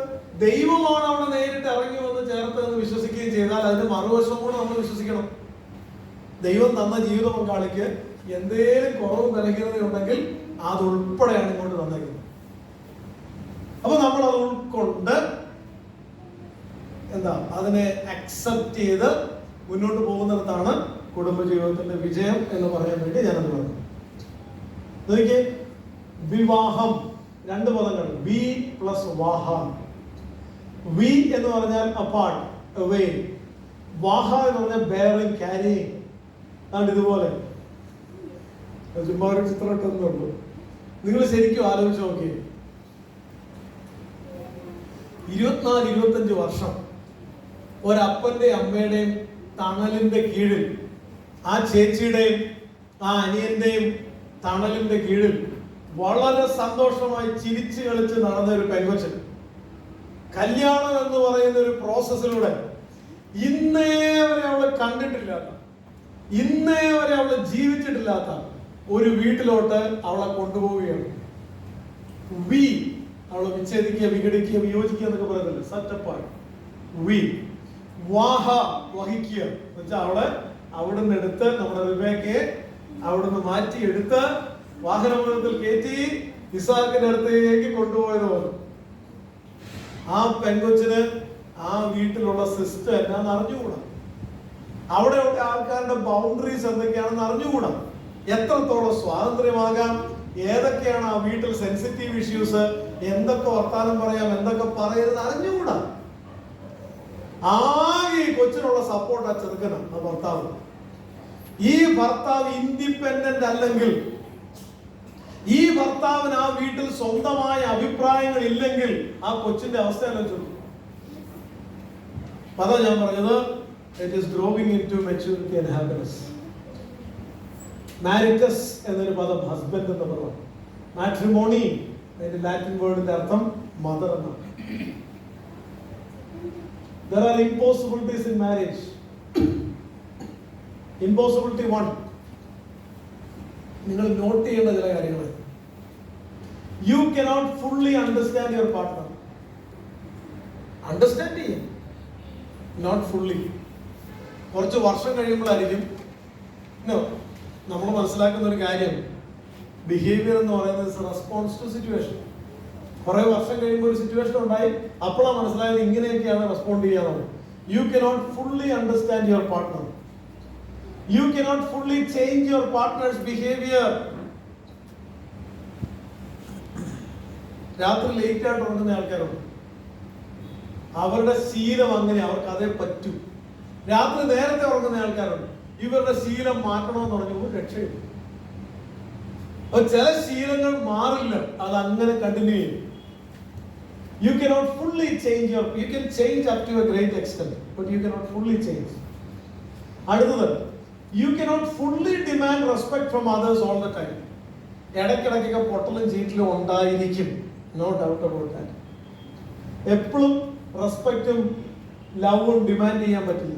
ദൈവമാണ് അവിടെ നേരിട്ട് ഇറങ്ങി വന്ന് ചേർത്തതെന്ന് വിശ്വസിക്കുകയും ചെയ്താൽ അതിന്റെ മറുവശം കൂടെ നമ്മൾ വിശ്വസിക്കണം. ദൈവം തന്ന ജീവിത പങ്കാളിക്ക് എന്തേലും കുറവും ബലഹീനതയുണ്ടെങ്കിൽ അത് ഉൾപ്പെടെയാണ് ഇങ്ങോട്ട് തന്നേക്കുന്നത്. അപ്പൊ നമ്മൾ അത് ഉൾക്കൊണ്ട് അതിനെ അക്സെപ്റ്റ് ചെയ്ത് മുന്നോട്ട് പോകുന്നിടത്താണ് കുടുംബജീവിതത്തിന്റെ വിജയം എന്ന് പറയാൻ വേണ്ടി ഞാനത് പറഞ്ഞു. നോക്കിയേ, വിവാഹം, 2 പദങ്ങൾ, വി പ്ലസ് വാഹ. വി എന്ന് പറഞ്ഞാൽ അപ്പാർട്ട്, അവേ. വാഹ എന്ന് പറഞ്ഞാൽ ബെയറിംഗ്, ക്യാരിയിങ്. അതുകൊണ്ട് ഇതുപോലെ ചുമ്മാ ഒരു ചിത്രം ഇട്ടെന്നുള്ളൂ. നിങ്ങൾ ശരിക്കും ആലോചിച്ച് നോക്കി, 24-25 വർഷം ഒരപ്പന്റെ അമ്മയുടെയും തണലിന്റെ കീഴിൽ, ആ ചേച്ചിയുടെയും ആ അനിയന്റെയും തണലിന്റെ കീഴിൽ വളരെ സന്തോഷമായി ചിരിച്ചു കളിച്ച് നടന്ന ഒരു പെൺകൊച്ചൻ, കല്യാണം എന്ന് പറയുന്ന ഒരു പ്രോസസ്സിലൂടെ ഇന്നേ വരെ അവളെ കണ്ടിട്ടില്ലാത്ത, ഇന്നേ വരെ അവളെ ജീവിച്ചിട്ടില്ലാത്ത ഒരു വീട്ടിലോട്ട് അവളെ കൊണ്ടുപോവുകയാണ്. വി, അവളെ വിച്ഛേദിക്കുക, വിഘടിക്കുക, വിയോജിക്കുക എന്നൊക്കെ പറയുന്നില്ല, സെറ്റപ്പാണ് വി. വാഹ, വഹിക്കുക എന്ന് വെച്ചാൽ അവളെ അവിടുന്ന് എടുത്ത്, നമ്മുടെ റിബേക്കയെ അവിടുന്ന് മാറ്റി എടുത്ത് വാഹനത്തിൽ കയറ്റി ഇസാക്കിന്റെ അടുത്തേക്ക് കൊണ്ടുപോയതുപോലെ ആ പെൺകൊച്ചിന് ആ വീട്ടിലുള്ള സിസ്റ്റം എന്നാന്ന് അറിഞ്ഞുകൂടാ, അവിടെ ആൾക്കാരുടെ ബൗണ്ടറീസ് എന്തൊക്കെയാണെന്ന് അറിഞ്ഞുകൂടാ, എത്രത്തോളം സ്വാതന്ത്ര്യമാകാം, ഏതൊക്കെയാണ് ആ വീട്ടിൽ സെൻസിറ്റീവ് ഇഷ്യൂസ്, എന്തൊക്കെ വർത്താനം പറയാം, എന്തൊക്കെ പറയരുത് അറിഞ്ഞുകൂടാ. ആകെ ഈ കൊച്ചിനുള്ള സപ്പോർട്ട് ആ ചെറുക്കനാണ്, ആ ഭർത്താവ്. ഈ ഭർത്താവ് ഇൻഡിപെൻഡന്റ് അല്ലെങ്കിൽ, ഈ ഭർത്താവിന് ആ വീട്ടിൽ സ്വന്തമായ അഭിപ്രായങ്ങൾ ഇല്ലെങ്കിൽ ആ കൊച്ചിന്റെ അവസ്ഥ ആലോചിച്ചു. അതാ ഞാൻ പറഞ്ഞത്, it is growing into maturity and happiness. മാരിറ്റസ് എന്നൊരു പദം, ഹസ്ബൻഡ് എന്ന പദം. മാട്രിമോണി അതിന്റെ ലാറ്റിൻ വേർഡിന്റെ അർത്ഥം മദർ എന്നാണ്. There are impossibilities in marriage. Impossibility 1, നിങ്ങൾ നോട്ട് ചെയ്യേണ്ട ചില കാര്യങ്ങൾ. You cannot fully understand your partner. Understand ചെയ്യും, നോട്ട് ഫുള്ളി. കുറച്ച് വർഷം കഴിയുമ്പോഴായിരിക്കും നമ്മൾ മനസ്സിലാക്കുന്ന ഒരു കാര്യം, ബിഹേവിയർ എന്ന് പറയുന്നത് റെസ്പോൺസ് ടു സിറ്റുവേഷൻ. കുറെ വർഷം കഴിയുമ്പോൾ ഒരു സിറ്റുവേഷൻ ഉണ്ടായി, അപ്പോഴാണ് മനസ്സിലായത് ഇങ്ങനെയൊക്കെയാണ് റെസ്പോണ്ട് ചെയ്യാറുള്ളത്. You cannot fully understand your partner. You cannot fully change your partner's behaviour. രാത്രി ലേറ്റ് ആയിട്ട് ഉറങ്ങുന്ന ആൾക്കാരുണ്ട്, അവരുടെ ശീലം അങ്ങനെ, അവർക്ക് അതേ പറ്റൂ. രാത്രി നേരത്തെ ഉറങ്ങുന്ന ആൾക്കാരുണ്ട്, ഇവരുടെ ശീലം മാറ്റണമെന്ന് പറഞ്ഞു രക്ഷയില്ല. അപ്പൊ ചില ശീലങ്ങൾ മാറില്ല, അത് അങ്ങനെ കണ്ടിന്യൂ ചെയ്യും. You cannot fully change you can change up to a great extent, but you cannot fully change. അടുത്തത്, you cannot fully demand respect from others all the time. ഇടയ്ക്കിടയ്ക്കൊക്കെ പൊട്ടലും ചീറ്റിലും ഉണ്ടായിരിക്കും, നോ ഡൗട്ട് അബൌട്ട് ദാറ്റ്. എപ്പോഴും റെസ്പെക്റ്റും ലവും demand ചെയ്യാൻ പറ്റില്ല.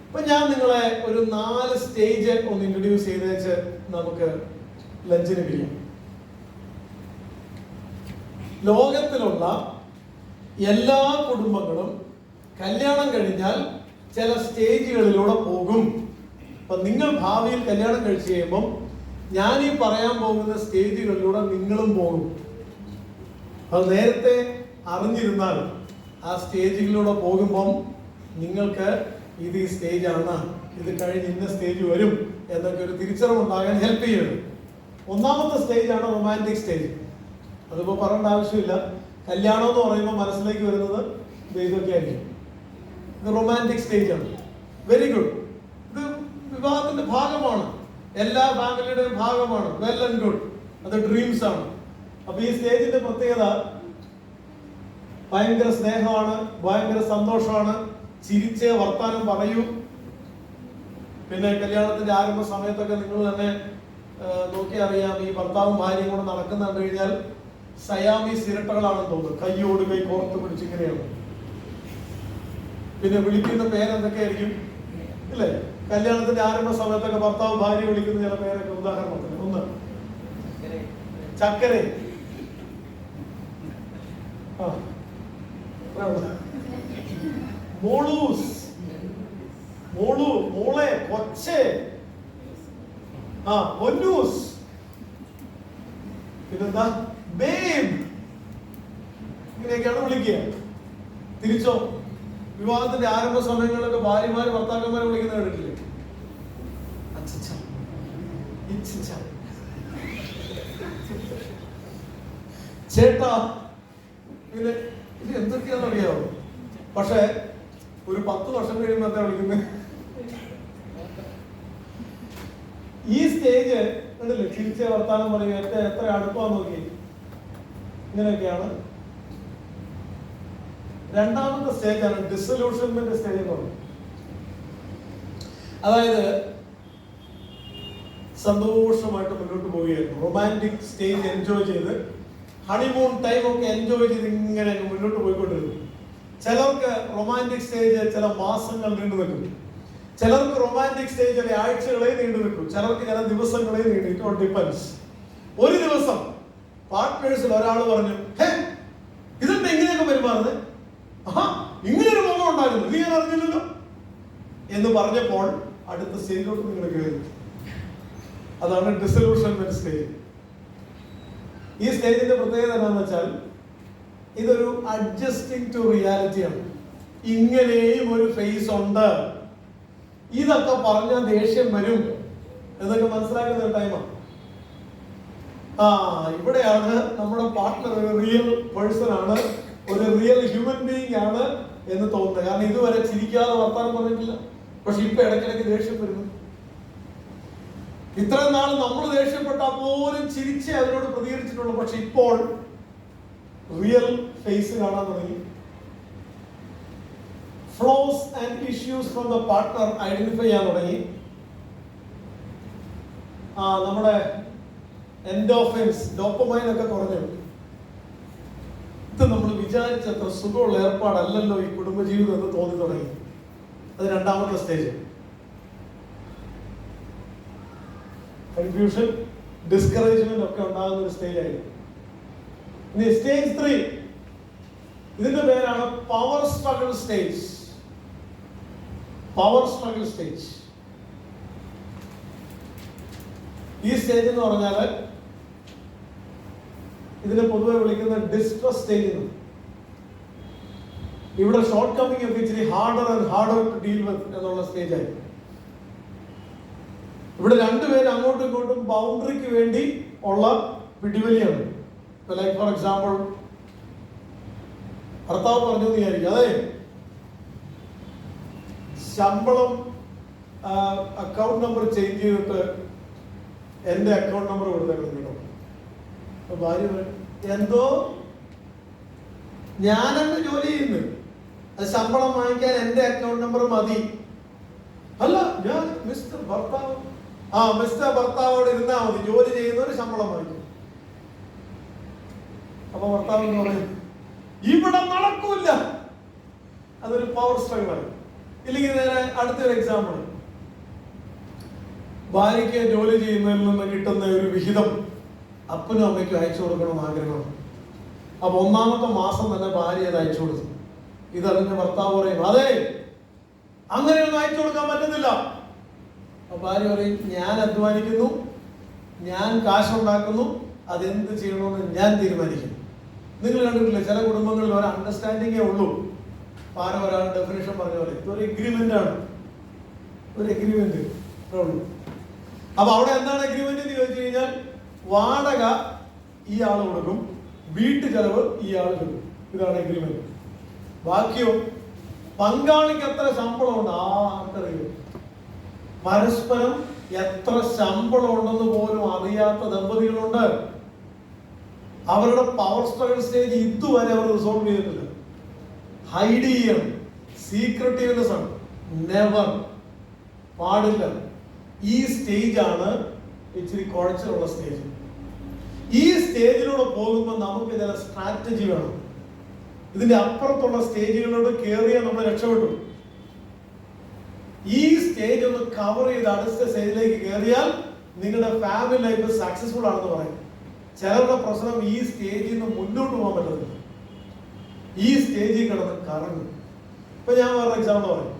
അപ്പൊ ഞാൻ നിങ്ങളെ ഒരു 4 സ്റ്റേജ് ഒന്ന് ഇൻട്രൊഡ്യൂസ് ചെയ്തേച്ച് നമുക്ക് ലഞ്ചിന് പിരിയാം. ലോകത്തിലുള്ള എല്ലാ കുടുംബങ്ങളും കല്യാണം കഴിഞ്ഞാൽ ചില സ്റ്റേജുകളിലൂടെ പോകും. അപ്പൊ നിങ്ങൾ ഭാവിയിൽ കല്യാണം കഴിച്ചു കഴിയുമ്പം ഞാൻ ഈ പറയാൻ പോകുന്ന സ്റ്റേജുകളിലൂടെ നിങ്ങളും പോകും. അത് നേരത്തെ അറിഞ്ഞിരുന്നാൽ ആ സ്റ്റേജുകളിലൂടെ പോകുമ്പം നിങ്ങൾക്ക് ഇത് ഈ സ്റ്റേജ് ആണ്, ഇത് കഴിഞ്ഞ് ഇന്ന സ്റ്റേജ് വരും എന്നൊക്കെ ഒരു തിരിച്ചറിവുണ്ടാകാൻ ഹെൽപ്പ് ചെയ്യുന്നത്. ഒന്നാമത്തെ സ്റ്റേജാണ് റൊമാൻറ്റിക് സ്റ്റേജ്. അതിപ്പോൾ പറയേണ്ട ആവശ്യമില്ല. കല്യാണം എന്ന് പറയുമ്പോൾ മനസ്സിലേക്ക് വരുന്നത് ഇതൊക്കെ ആയിരിക്കും. ഇത് റൊമാൻറ്റിക് സ്റ്റേജാണ്. Very good. ഇത് വിവാഹത്തിന്റെ ഭാഗമാണ്, എല്ലാ ഫാമിലിയുടെയും ഭാഗമാണ്. Well and good. അത് ഡ്രീംസ് ആണ്. അപ്പൊ ഈ സ്റ്റേജിന്റെ പ്രത്യേകത ഭയങ്കര സ്നേഹമാണ്, ഭയങ്കര സന്തോഷമാണ്, ചിരിച്ചേ വർത്താനം പറയൂ. പിന്നെ കല്യാണത്തിന്റെ ആരംഭ സമയത്തൊക്കെ നിങ്ങൾ തന്നെ നോക്കി അറിയാം, ഈ ഭർത്താവും ഭാര്യയും കൂടെ നടക്കുന്ന കണ്ടു കഴിഞ്ഞാൽ സയാമീസ് ഇരട്ടകളാണെന്ന് തോന്നുന്നു. കൈയോട് കൈ കോർത്ത് പിടിച്ചിങ്ങനെയാണ്. പിന്നെ വിളിക്കുന്ന പേരെന്തൊക്കെയായിരിക്കും ഇല്ലേ? കല്യാണത്തിന്റെ ആരംഭ സമയത്തൊക്കെ ഭർത്താവ് ഭാര്യ വിളിക്കുന്ന ചില പേരൊക്കെ ഉദാഹരണത്തിന്, ഒന്ന് ചക്കരെ, മോളൂസ്, മോളു, മോളെ, കൊച്ചെ, പൊന്നൂസ്, പിന്നെന്താ ബേബ്, ഇങ്ങനെയൊക്കെയാണ് വിളിക്കുക. തിരിച്ചോ, വിവാഹത്തിന്റെ ആരംഭ സമയങ്ങളിലൊക്കെ ഭാര്യമാര് ഭർത്താക്കന്മാരെ വിളിക്കുന്ന കേട്ടിട്ടില്ലേ? അച്ഛച്ച, ഇച്ഛച്ച, ചേട്ടാ. പിന്നെ ഇത് എന്തൊക്കെയാണെന്ന് അറിയാമോ? പക്ഷെ ഒരു 10 വർഷം കഴിയുമ്പോൾ എന്താ വിളിക്കുന്നത്? ഈ സ്റ്റേജ് കണ്ടില്ലേ? ചിരിച്ച വർത്താനം പറയും, എത്ര അടുപ്പാന്ന് നോക്കി. ഇങ്ങനെയൊക്കെയാണ്. രണ്ടാമത്തെ സ്റ്റേജാണ് ഡിസൊല്യൂഷൻമെന്റ് സ്റ്റേജ് എന്ന് പറയുന്നത്. അതായത് സന്തോഷമായിട്ട് മുന്നോട്ട് പോവുകയായിരുന്നു, റൊമാൻറ്റിക് സ്റ്റേജ് എൻജോയ് ചെയ്ത്, ഹണിമൂൺ ടൈം ഒക്കെ എൻജോയ് ചെയ്ത് ഇങ്ങനെ മുന്നോട്ട് പോയിക്കൊണ്ടിരുന്നു. ചിലർക്ക് റൊമാൻറ്റിക് സ്റ്റേജ് ചില മാസങ്ങൾ നീണ്ടു നിൽക്കും, ചിലർക്ക് റൊമാൻറ്റിക് സ്റ്റേജ് ചില ആഴ്ചകളെ നീണ്ടു നിൽക്കും, ചിലർക്ക് ചില ദിവസങ്ങളെ നീണ്ടു. ഡിപ്പെൻസ്. ഒരു ദിവസം പാർട്ട്നേഴ്സിൽ ഒരാൾ പറഞ്ഞു, ഹേ ഇതെന്താ ഇങ്ങനെയൊക്കെ പെരുമാറുന്നത്, ഇങ്ങനൊരു മുഖം ഉണ്ടായിരുന്നു, നീ ഞാൻ അറിഞ്ഞില്ലല്ലോ എന്ന് പറഞ്ഞപ്പോൾ അടുത്ത സ്റ്റേജിലോട്ട് നിങ്ങൾ കയറി. അതാണ് ഡിസൊല്യൂഷൻമെന്റ് സ്റ്റേജ്. ഈ സ്റ്റേജിന്റെ പ്രത്യേകത എന്താണെന്ന് വെച്ചാൽ ഇതൊരു അഡ്ജസ്റ്റിംഗ് ടു റിയാലിറ്റിയാണ്. ഇങ്ങനെയും ഒരു ഫേസ് ഉണ്ട്, ഇതൊക്കെ പറഞ്ഞാൽ ദേഷ്യം വരും എന്നൊക്കെ മനസ്സിലാക്കുന്ന ഒരു ടൈമാണ്. ഇവിടെയാണ് നമ്മുടെ പാർട്ട്ണർ ഒരു റിയൽ പേഴ്സൺ ആണ്, ഒരു റിയൽ ഹ്യൂമൻ ബീയിങ് ആണ് എന്ന് തോന്നുന്നത്. കാരണം ഇതുവരെ ചിരിക്കാതെ വർത്താനം പറഞ്ഞിട്ടില്ല, പക്ഷെ ഇപ്പൊ ഇടയ്ക്കിടയ്ക്ക് ദേഷ്യം വരുന്നു. ഇത്രയും നാൾ നമ്മൾ ദേഷ്യപ്പെട്ടാൽ പോലും ചിരിച്ച് അതിനോട് പ്രതികരിച്ചിട്ടുള്ളൂ, പക്ഷെ ഇപ്പോൾ റിയൽ ഫേസ് കാണാൻ തുടങ്ങി. Flaws and issues from the partner identify ചെയ്യാൻ തുടങ്ങി. നമ്മുടെ എൻഡോർഫിൻസ്, ഡോപ്പമൈൻ ഒക്കെ കുറഞ്ഞു. ഇത് നമ്മൾ വിചാരിച്ചത്ര സുഖമുള്ള ഏർപ്പാടല്ലല്ലോ ഈ കുടുംബജീവിതം എന്ന് തോന്നി തുടങ്ങി. അത് രണ്ടാമത്തെ സ്റ്റേജ്. കൺഫ്യൂഷൻ, ഡിസ്കറേജ്മെന്റ് ഒക്കെ ഉണ്ടാകുന്ന ഒരു സ്റ്റേജ് ആയിരുന്നു. ഇനി സ്റ്റേജ് 3, ഇതിന്റെ പേരാണ് power struggle stage. Power struggle stage. ഈ സ്റ്റേജ് എന്ന് പറഞ്ഞാൽ ഇതിനെ പൊതുവെ വിളിക്കുന്ന ഡിസ്ട്രസ് സ്റ്റേജ് എന്ന്. ഇവിടെ ഷോർട്ട് കമ്മിങ് ഒക്കെ ഇച്ചിരി harder and harder to deal with എന്നുള്ള സ്റ്റേജ് ആയി. ഇവിടെ രണ്ടുപേരും അങ്ങോട്ടും ഇങ്ങോട്ടും ബൗണ്ടറിക്ക് വേണ്ടി ഉള്ള പിടിവലിയാണ്. ലൈക്ക് ഫോർ എക്സാമ്പിൾ, ഭർത്താവ് പറഞ്ഞു എന്ന് വിചാരിക്കും, അതെ ശമ്പളം അക്കൗണ്ട് നമ്പർ ചേഞ്ച് ചെയ്തിട്ട് എന്റെ അക്കൗണ്ട് നമ്പർ കൊടുത്തേക്കണം കേട്ടോ. അപ്പൊ ഭാര്യ എന്തോ, ഞാനെന്ത് ജോലി ചെയ്യുന്നു, അത് ശമ്പളം വാങ്ങിക്കാൻ എന്റെ അക്കൗണ്ട് നമ്പർ മതി. അല്ല, ഞാൻ മിസ്റ്റർ ഭർത്താവ്, മിസ്റ്റർ ഭർത്താവോട് ഇരുന്നാ മതി, ജോലി ചെയ്യുന്നവര് ശമ്പളം വാങ്ങിക്കും. അപ്പൊ ഭർത്താവ് എന്ന് പറയും, ഇവിടെ നടക്കൂല. അതൊരു പവർ സ്ട്രഗിൾ ആണ്. ഇല്ലെങ്കിൽ നേരെ അടുത്തൊരു എക്സാമ്പിൾ, ഭാര്യയ്ക്ക് ജോലി ചെയ്യുന്നതിൽ നിന്ന് കിട്ടുന്ന ഒരു വിഹിതം അപ്പനും അമ്മയ്ക്കും അയച്ചു കൊടുക്കണമെന്ന് ആഗ്രഹമാണ്. അപ്പൊ 1ാമത്തെ മാസം തന്നെ ഭാര്യ അത് അയച്ചു കൊടുത്തു. ഇതറിഞ്ഞ ഭർത്താവ് പറയും, അതെ അങ്ങനെയൊന്നും അയച്ചു കൊടുക്കാൻ പറ്റുന്നില്ല. അപ്പൊ ഭാര്യ പറയും, ഞാൻ അധ്വാനിക്കുന്നു, ഞാൻ കാശുണ്ടാക്കുന്നു, അതെന്ത് ചെയ്യണമെന്ന് ഞാൻ തീരുമാനിക്കുന്നു. നിങ്ങൾ കണ്ടിട്ടില്ലേ, ചില കുടുംബങ്ങളിൽ ഒരു അണ്ടർസ്റ്റാൻഡിങ്ങേ ഉള്ളൂ. ആരോ ഒരാൾ ഡെഫിനേഷൻ പറഞ്ഞ പോലെ ഇതൊരു എഗ്രിമെന്റ് ആണ്, ഒരു എഗ്രിമെന്റ് ഉള്ളൂ. അപ്പൊ അവിടെ എന്താണ് എഗ്രിമെന്റ് എന്ന് ചോദിച്ചു കഴിഞ്ഞാൽ, വാടക ഈ ആൾ കൊടുക്കും, വീട്ടു ചെലവ് ഈ ആൾ കൊടുക്കും. ഇതാണ് എഗ്രിമെന്റ്. ബാക്കിയോ പങ്കാളിക്ക് എത്ര ശമ്പളം ഉണ്ട് ആർക്കറിയും. പരസ്പരം എത്ര ശമ്പളം ഉണ്ടെന്ന് പോലും അറിയാത്ത ദമ്പതികളുണ്ട്. അവരുടെ പവർ സ്ട്രഗിൾ സ്റ്റേജ് ഇതുവരെ അവർ റിസോൾവ് ചെയ്തിട്ടില്ല. ഹൈഡ് ചെയ്യണം, സീക്രട്ടീവ്നെസ് ആണ്. നെവർ, പാടില്ല. ഈ സ്റ്റേജാണ് ഇച്ചിരി കുഴച്ചിലുള്ള സ്റ്റേജ്. ഈ സ്റ്റേജിലൂടെ പോകുമ്പോൾ നമുക്ക് ചില സ്ട്രാറ്റജി വേണം. ഇതിന്റെ അപ്പുറത്തുള്ള സ്റ്റേജുകളോട് കയറിയാൽ നമ്മൾ രക്ഷപ്പെട്ടു. ഈ സ്റ്റേജ് ഒന്ന് കവർ ചെയ്ത് അടുത്ത സ്റ്റേജിലേക്ക് കയറിയാൽ നിങ്ങളുടെ ഫാമിലി ലൈഫ് സക്സസ്ഫുൾ ആണെന്ന് പറയും. ചിലരുടെ പ്രശ്നം ഈ സ്റ്റേജിൽ നിന്ന് മുന്നോട്ട് പോകാൻ പറ്റുന്നില്ല. ഈ സ്റ്റേജിൽ കിടന്ന് കറങ്ങും. ഇപ്പൊ ഞാൻ വേറെ എക്സാമ്പിൾ പറയും.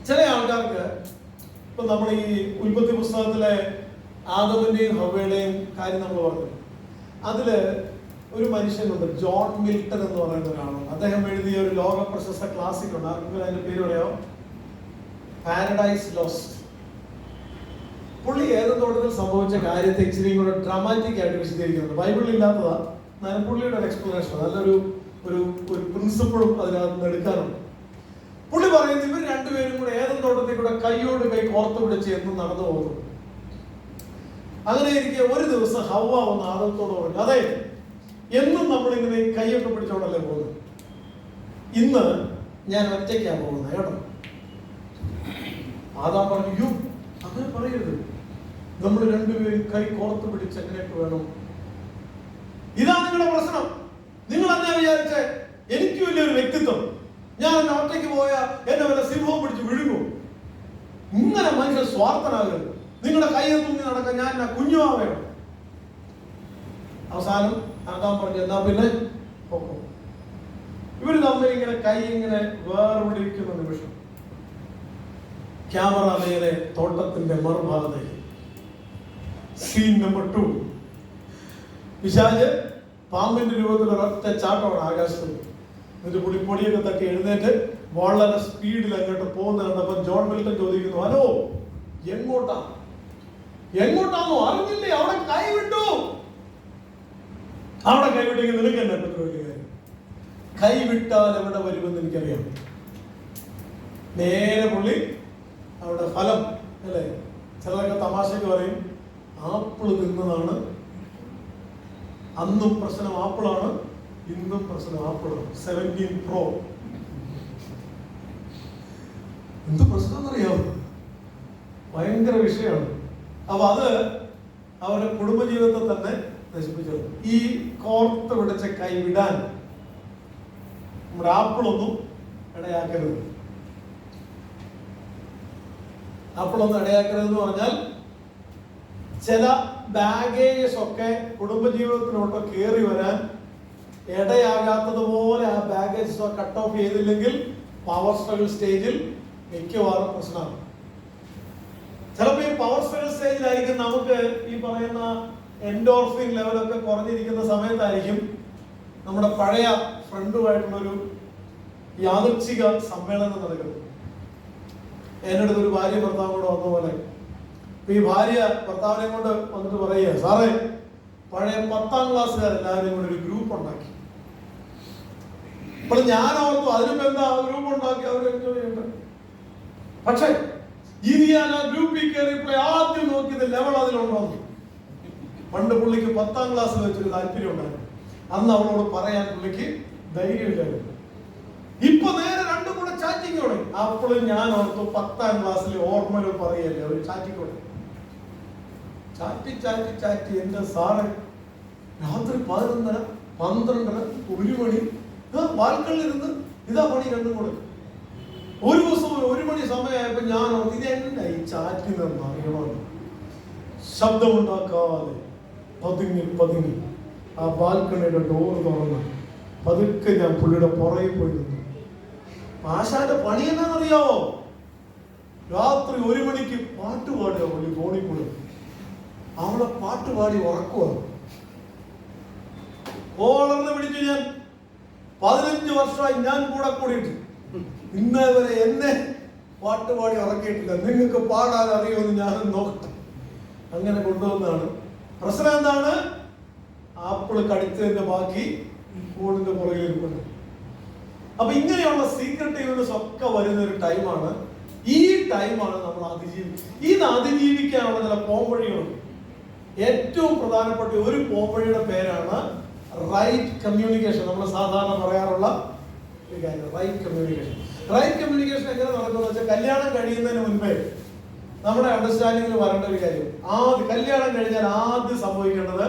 ചില ആൾക്കാർക്ക് ഇപ്പൊ നമ്മൾ ഈ ഉൽപ്പത്തി പുസ്തകത്തിലെ ആദമിന്റെയും ഹവ്വയുടെയും കാര്യം നമ്മൾ പറഞ്ഞു. അതില് ഒരു മനുഷ്യനുണ്ട്, ജോൺ മിൽട്ടൺ എന്ന് പറയുന്ന ഒരാളാണ്. അദ്ദേഹം എഴുതിയ ഒരു ലോക പ്രശസ്ത ക്ലാസിക് ഉണ്ട്. ആർക്കെങ്കിലും അതിന്റെ പേര് പറയാമോ? Paradise lost. പുള്ളി ഏത് തോട്ടത്തിൽ സംഭവിച്ച കാര്യത്തെ ഇച്ചിരി കൂടെ ഡ്രാമാറ്റിക് ആയിട്ട് വിശദീകരിക്കുന്നുണ്ട്. ബൈബിളിൽ ഇല്ലാത്തതാ, എന്നാലും പുള്ളിയുടെ ഒരു എക്സ്പ്ലനേഷൻ, നല്ലൊരു ഒരു ഒരു പ്രിൻസിപ്പിളും അതിനകത്ത് നിന്ന് എടുക്കാനുണ്ട്. പുള്ളി പറയുന്നത് ഇവർ രണ്ടുപേരും കൂടെ ഏതും തോട്ടത്തിൽ കൂടെ കൈയോട് കൈ കോർത്ത് പിടിച്ച് എന്നും നടന്നു പോകുന്നു. അങ്ങനെ ഇരിക്കെ ഒരു ദിവസം ഹവ്വ വന്ന് ആദത്തോട് പറഞ്ഞു, അതെ എന്നും നമ്മളിങ്ങനെ കൈയൊക്കെ പിടിച്ചോണ്ടല്ലേ പോകുന്നത്, ഇന്ന് ഞാൻ ഒറ്റയ്ക്കാ പോകുന്നത് കേട്ടോ. ആദാം പറഞ്ഞു, യോ അങ്ങനെ പറയരുത്, നമ്മൾ രണ്ടുപേരും കൈ കോർത്ത് പിടിച്ച് എങ്ങനെയൊക്കെ വേണം. ഇതാ നിങ്ങളുടെ പ്രശ്നം. നിങ്ങൾ എന്നാ വിചാരിച്ചേ എനിക്ക് വലിയൊരു വ്യക്തിത്വം, ഞാൻ എന്നെ ഒറ്റയ്ക്ക് പോയാൽ എന്നെ വല്ല സിംഹവും പിടിച്ച് വിഴുങ്ങും. ഇങ്ങനെ മനുഷ്യൻ സ്വാർത്ഥനാകരുത്. നിങ്ങളുടെ കൈയെ തൂങ്ങി നടക്കാൻ ഞാൻ എന്നാ കുഞ്ഞുമാ വേണം. അവസാനം ആദാം പറഞ്ഞു, എന്നാ പിന്നെ പൊക്കോ. ഇവര് തമ്മിൽ ഇങ്ങനെ കൈ ഇങ്ങനെ വേർപിടിക്കുന്ന നിമിഷം ക്യാമറ നേരെ തോട്ടത്തിന്റെ മറുഭാഗത്തേക്ക്. Scene number 2. പിശാച് പാമ്പിന്റെ രൂപത്തിൽ ഒരൊറ്റ ചാട്ടമാണ് ആകാശത്തിൽ. എന്നിട്ട് പൊടിയൊക്കെ തട്ടി എഴുന്നേറ്റ് വളരെ സ്പീഡിൽ അങ്ങോട്ട് പോകുന്ന കണ്ടപ്പോൾ ജോൺ മിൽട്ടൺ ചോദിക്കുന്നു, ഹലോ എങ്ങോട്ടാണോ അറിഞ്ഞില്ലേ? അവിടെ കൈവിട്ടു. അവിടെ കൈവിട്ടെങ്കിൽ നിനക്ക് എന്നെ പറ്റി വലിയ കാര്യം. കൈവിട്ടാൽ എവിടെ വരുമെന്ന് എനിക്കറിയാം. നേരെ പുള്ളി അവിടെ ഫലം അല്ലേ, ചിലരൊക്കെ തമാശക്ക് പറയും ആപ്പിള് തിന്നതാണ്. അന്നും പ്രശ്നം ആപ്പിളാണ്, ഇന്നും പ്രശ്നം ആപ്പിളാണ്. 17 Pro എന്ത് പ്രശ്നം എന്നറിയാമോ? ഭയങ്കര വിഷയമാണ്. അപ്പൊ അത് അവരുടെ കുടുംബജീവിതത്തെ തന്നെ നശിപ്പിച്ചത്. ഈ കോർത്ത് പിടിച്ച കൈ വിടാൻ നമ്മുടെ ആപ്പിളൊന്നും ഇടയാക്കരുത്. ആപ്പിളൊന്നും ഇടയാക്കരുത് എന്ന് പറഞ്ഞാൽ ചില ബാഗേജസ് ഒക്കെ കുടുംബജീവിതത്തിലോട്ട് കയറി വരാൻ ഇടയാകാത്തതുപോലെ ആ ബാഗേജസ് കട്ട് ഓഫ് ചെയ്തില്ലെങ്കിൽ പവർ സ്ട്രഗിൾ സ്റ്റേജിൽ മിക്കവാറും പ്രശ്നമാണ്. ചിലപ്പോൾ ഈ പവർ സ്ട്രഗിൾ സ്റ്റേജിലായിരിക്കും നമുക്ക് ഈ പറയുന്ന എൻഡോർഫിൻ ലെവലൊക്കെ കുറഞ്ഞിരിക്കുന്ന സമയത്തായിരിക്കും നമ്മുടെ പഴയ ഫ്രണ്ടുമായിട്ടുള്ളൊരു യാദൃച്ഛിക സമ്മേളനം നടക്കുന്നത്. എന്നോട് ഒരു ഭാര്യ ഭർത്താവ് കൂടെ വന്ന പോലെ ഈ ഭാര്യ ഭർത്താവിനെ കൊണ്ട് വന്നിട്ട് പറയുക, സാറേ പഴയ 10ാം ക്ലാസ്സുകാരെല്ലാവരും കൂടെ ഒരു ഗ്രൂപ്പ് ഉണ്ടാക്കി. അപ്പോൾ ഞാൻ ഓർത്തു അതിനിപ്പോ എന്താ ഗ്രൂപ്പ് ഉണ്ടാക്കി അവർ എൻജോയ് ചെയ്യട്ടെ. പക്ഷെ ഇത് ഞാൻ ആ ഗ്രൂപ്പിൽ കയറിയപ്പോൾ ആദ്യം നോക്കിയത് ലെവൽ അതിലുണ്ടോ. പണ്ട് പുള്ളിക്ക് 10ാം ക്ലാസ്സിൽ വെച്ചൊരു താല്പര്യം ഉണ്ടായിരുന്നു. അന്ന് അവളോട് പറയാൻ പുള്ളിക്ക് ധൈര്യമില്ലായിരുന്നു. ഇപ്പൊ നേരെ രണ്ടും കൂടെ ചാറ്റിങ് തുടങ്ങി. അപ്പോഴും ഞാൻ ഓർത്തു 10ാം ക്ലാസ്സിൽ ഓർമ്മകൾ പറയല്ലേ ഒരു ചാറ്റിങ് തുടങ്ങി. ചാറ്റി എന്റെ സാറ് രാത്രി 11:30, 12:30, 1 മണി വാൽക്കള്ളിരുന്ന് ഇതാ പണി രണ്ടും കൂടെ. ഒരു ദിവസം 1 മണി സമയമായപ്പോ ഞാൻ ഓർത്തു ഇതെന്നെ ഈ ചാറ്റിങ് അറിയണമല്ലോ. ശബ്ദമുണ്ടാക്കാതെ പതുങ്ങി ആ ബാൽക്കണിയുടെ ഡോർ തുറന്ന് പതുക്കെ ഞാൻ പുള്ളിയുടെ പുറകിൽ പോയി നിന്നു. ആശാന്റെ പണി എന്നാണെന്നറിയാവോ? രാത്രി 1 മണിക്ക് പാട്ട് പാടുക പുള്ളി ഫോണിൽ കൂടെ. അവളെ പാട്ട് പാടി ഉറക്കുക. കോളർന്ന് പിടിച്ചു. ഞാൻ 15 വർഷമായി ഞാൻ കൂടിയിട്ട് ഇന്നേ വരെ എന്നെ പാട്ട് പാടി ഉറക്കിയിട്ടില്ല. നിങ്ങൾക്ക് പാടാൻ അറിയുമെന്ന് ഞാനും നോക്കട്ടെ. അങ്ങനെ കൊണ്ടുവന്നാണ്. പ്രശ്നം എന്താണ്? ആപ്പിള് കടിച്ചതിന്റെ ബാക്കി ഫോണിന്റെ പുറകിൽ ഇരിപ്പുണ്ട്. അപ്പൊ ഇങ്ങനെയുള്ള സീക്രട്ടീവ്നെസ് ഒക്കെ വരുന്ന ഒരു ടൈമാണ്. ഈ ടൈമാണ് നമ്മൾ ഇത് അതിജീവിക്കാനുള്ള ചില പോംവഴികളുണ്ട്. ഏറ്റവും പ്രധാനപ്പെട്ട ഒരു പോംവഴിയുടെ പേരാണ് റൈറ്റ് കമ്മ്യൂണിക്കേഷൻ. നമ്മൾ സാധാരണ പറയാറുള്ള ഒരു കാര്യം, റൈറ്റ് കമ്മ്യൂണിക്കേഷൻ. റൈറ്റ് കമ്മ്യൂണിക്കേഷൻ എങ്ങനെ നടക്കുന്നത് വെച്ചാൽ കല്യാണം കഴിയുന്നതിന് മുൻപേ നമ്മുടെ അണ്ടർസ്റ്റാൻഡിങ്ങിൽ വരേണ്ട ഒരു കാര്യം, കല്യാണം കഴിഞ്ഞാൽ ആദ്യം സംഭവിക്കേണ്ടത്,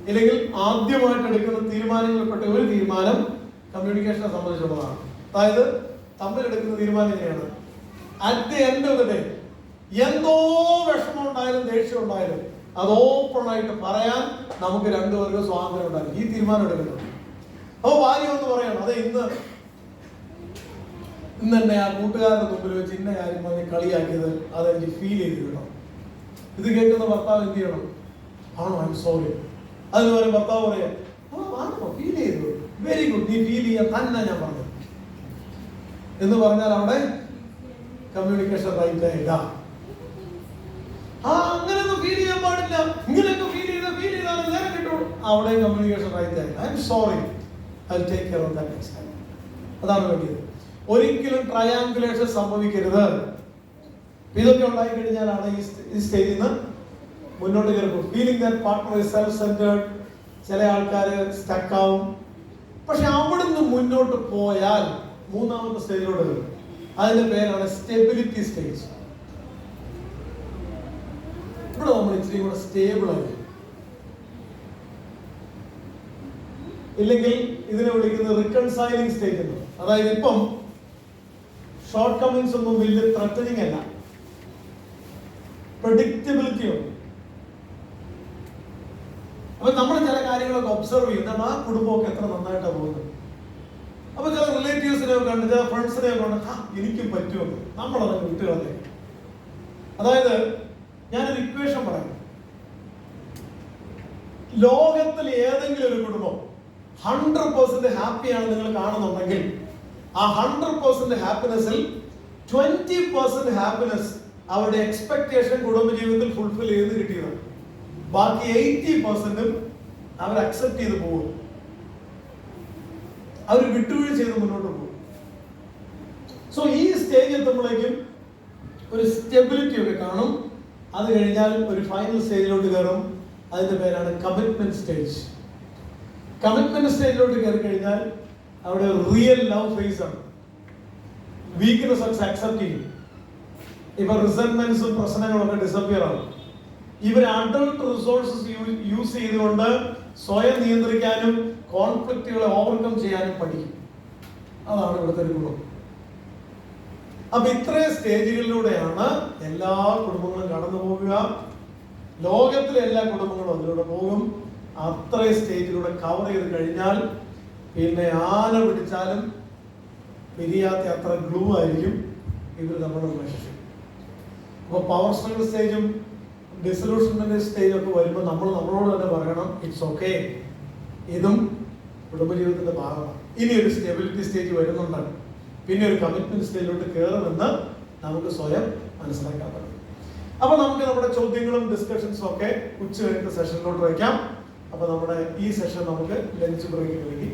ഇല്ലെങ്കിൽ ആദ്യമായിട്ട് എടുക്കുന്ന തീരുമാനങ്ങളിൽപ്പെട്ട ഒരു തീരുമാനം കമ്മ്യൂണിക്കേഷനെ സംബന്ധിച്ചുള്ളതാണ്. അതായത് തമ്മിലെടുക്കുന്ന തീരുമാനം എങ്ങനെയാണ്, at the end of the day എന്തോ വിഷമം ഉണ്ടായാലും ദേഷ്യം ഉണ്ടായാലും അത് ഓപ്പൺ ആയിട്ട് പറയാൻ നമുക്ക് രണ്ടുപേർക്കും സ്വാതന്ത്ര്യം ഉണ്ടാകും. ഈ തീരുമാനം എടുക്കുന്നത്. അപ്പൊ ഭാര്യ ഒന്ന് പറയണം, അതെ ഇന്ന് തന്നെ ആ കൂട്ടുകാരുടെ മുമ്പിൽ വെച്ച് ഇന്ന കാര്യം പറഞ്ഞ് കളിയാക്കിയത് അതെനിക്ക് ഫീൽ ചെയ്ത് കേട്ടോ. ഇത് കേൾക്കുന്ന ഭർത്താവ് എന്ത് ചെയ്യണം? ആണോ, ഐ എം സോറി. അതിന് പറയും ഭർത്താവ് പറയാം, ആണോ ഫീൽ ചെയ്തു, വെരി ഗുഡ്, നീ ഫീൽ ചെയ്യാൻ തന്നെ ഞാൻ പറഞ്ഞു എന്ന് പറഞ്ഞാൽ അവിടെ കമ്മ്യൂണിക്കേഷൻ റൈറ്റ് ആയില്ല. അങ്ങനെയൊന്നും ഫീൽ ചെയ്യാൻ പാടില്ല, ഇങ്ങനെയൊക്കെ ഫീൽ ചെയ്താൽ നേരം കിട്ടുള്ളൂ, അവിടെ കമ്മ്യൂണിക്കേഷൻ റൈറ്റ് ആയില്ല. I am sorry, I will take care of that next time. അതാണ് വേണ്ടിയത്. ഒരിക്കലും ട്രയാങ്കുലേഷൻ സംഭവിക്കരുത്. ഇതൊക്കെ ഉണ്ടായി കഴിഞ്ഞാലാണ് ഈ സ്റ്റേജിൽ നിന്ന് മുന്നോട്ട് കയറും. Feeling that partner is self centred, ചില ആൾക്കാർ സ്റ്റക്ക് ആവും. പക്ഷെ അവിടുന്ന് മുന്നോട്ട് പോയാൽ മൂന്നാമത്തെ സ്റ്റേജിലോട്ട് വരും. അതിന്റെ പേരാണ് സ്റ്റെബിലിറ്റി സ്റ്റേജ്. ഇവിടെ നമ്മൾ ഇച്ചിരി കൂടെ സ്റ്റേബിൾ ആയി, ഇല്ലെങ്കിൽ ഇതിനെ വിളിക്കുന്നത് റിക്കൺസൈലിംഗ് സ്റ്റേജ് എന്ന്. അതായത് ഇപ്പം ഷോർട്ട് കമ്മിങ്സ് ഒന്നും വലിയ ത്രെറ്റനിങ് അല്ല, പ്രഡിക്റ്റബിലിറ്റി ഉണ്ട്. അപ്പൊ നമ്മൾ ചില കാര്യങ്ങളൊക്കെ ഒബ്സർവ് ചെയ്യും, എന്താണ് ആ കുടുംബമൊക്കെ എത്ര നന്നായിട്ടാണ് പോകുന്നത്. അപ്പൊ ചില റിലേറ്റീവ്സിനെ കണ്ട്, ചില ഫ്രണ്ട്സിനെ കണ്ട് എനിക്കും പറ്റുമെന്ന് നമ്മളതൊക്കെ വിട്ടുകളെ. അതായത് ഞാനൊരു ഇക്വേഷൻ പറയാം. ലോകത്തിൽ ഏതെങ്കിലും ഒരു കുടുംബം 100% ഹാപ്പിയാണ് നിങ്ങൾ കാണുന്നുണ്ടെങ്കിൽ ആ 100% ഹാപ്പിനെസ്സിൽ 20% ഹാപ്പിനെസ് അവരുടെ എക്സ്പെക്ടേഷൻ കുടുംബജീവിതത്തിൽ ഫുൾഫിൽ ചെയ്ത് കിട്ടിയതാണ്. ബാക്കി 80%ഉം അവർ അക്സെപ്റ്റ് ചെയ്ത് പോകും, അവർ വിട്ടുവീഴ്ച ചെയ്ത് മുന്നോട്ട് പോകും. സോ ഈ സ്റ്റേജ് എത്തുമ്പോഴേക്കും ഒരു സ്റ്റെബിലിറ്റി ഒക്കെ കാണും. അത് കഴിഞ്ഞാൽ ഒരു ഫൈനൽ സ്റ്റേജിലോട്ട് കയറും. അതിന്റെ പേരാണ് കമ്മിറ്റ്മെന്റ് സ്റ്റേജ്. കമ്മിറ്റ്മെന്റ് സ്റ്റേജിലോട്ട് കയറി കഴിഞ്ഞാൽ അവിടെ റിയൽ ലവ് ഫേസ് ആണ്. വീക്ക്നെസ് ഒക്കെ അക്സെപ്റ്റ് ചെയ്യും. ഇപ്പൊ റിസന്റ്മെന്റ്സും പ്രശ്നങ്ങളൊക്കെ ഡിസപ്പിയർ ആവും. ഇവർ അഡൾട്ട് റിസോഴ്സസ് യൂസ് ചെയ്തുകൊണ്ട് സ്വയം നിയന്ത്രിക്കാനും കോൺഫ്ലിക്റ്റുകളെ ഓവർകം ചെയ്യാനും പഠിക്കും. അതാണ് ഇവിടുത്തെ ഒരു ഗുണം. അപ്പൊ ഇത്രയും സ്റ്റേജുകളിലൂടെയാണ് എല്ലാ കുടുംബങ്ങളും കടന്നു പോകുക. ലോകത്തിലെ എല്ലാ കുടുംബങ്ങളും അതിലൂടെ പോകും. അത്രയും സ്റ്റേജിലൂടെ കവർ ചെയ്ത് കഴിഞ്ഞാൽ പിന്നെ ആന പിടിച്ചാലും പിരിയാത്ത അത്ര ഗ്ലൂ ആയിരിക്കും ഇവർ നമ്മുടെ റിലേഷൻഷിപ്പ്. അപ്പോൾ പവർ സ്ട്രഗിൾ സ്റ്റേജും ഡിസൊല്യൂഷൻമെന്റ് സ്റ്റേജും ഒക്കെ വരുമ്പോൾ നമ്മൾ നമ്മളോട് തന്നെ പറയണം, ഇറ്റ്സ് ഓക്കെ, ഇതും കുടുംബജീവിതത്തിന്റെ ഭാഗമാണ്. ഇനി ഒരു സ്റ്റെബിലിറ്റി സ്റ്റേജ് വരുന്നുണ്ട്, പിന്നെ ഒരു കമ്മിറ്റ്മെന്റ് സ്റ്റേജിലോട്ട് കയറുമെന്ന് നമുക്ക് സ്വയം മനസ്സിലാക്കാൻ പറ്റും. അപ്പൊ നമുക്ക് നമ്മുടെ ചോദ്യങ്ങളും ഡിസ്കഷൻസും ഒക്കെ ഉച്ച കഴിഞ്ഞ സെഷനിലോട്ട് വയ്ക്കാം. അപ്പൊ നമ്മുടെ ഈ സെഷൻ നമുക്ക് ലഞ്ച് ബ്രേക്കിന് വേണ്ടി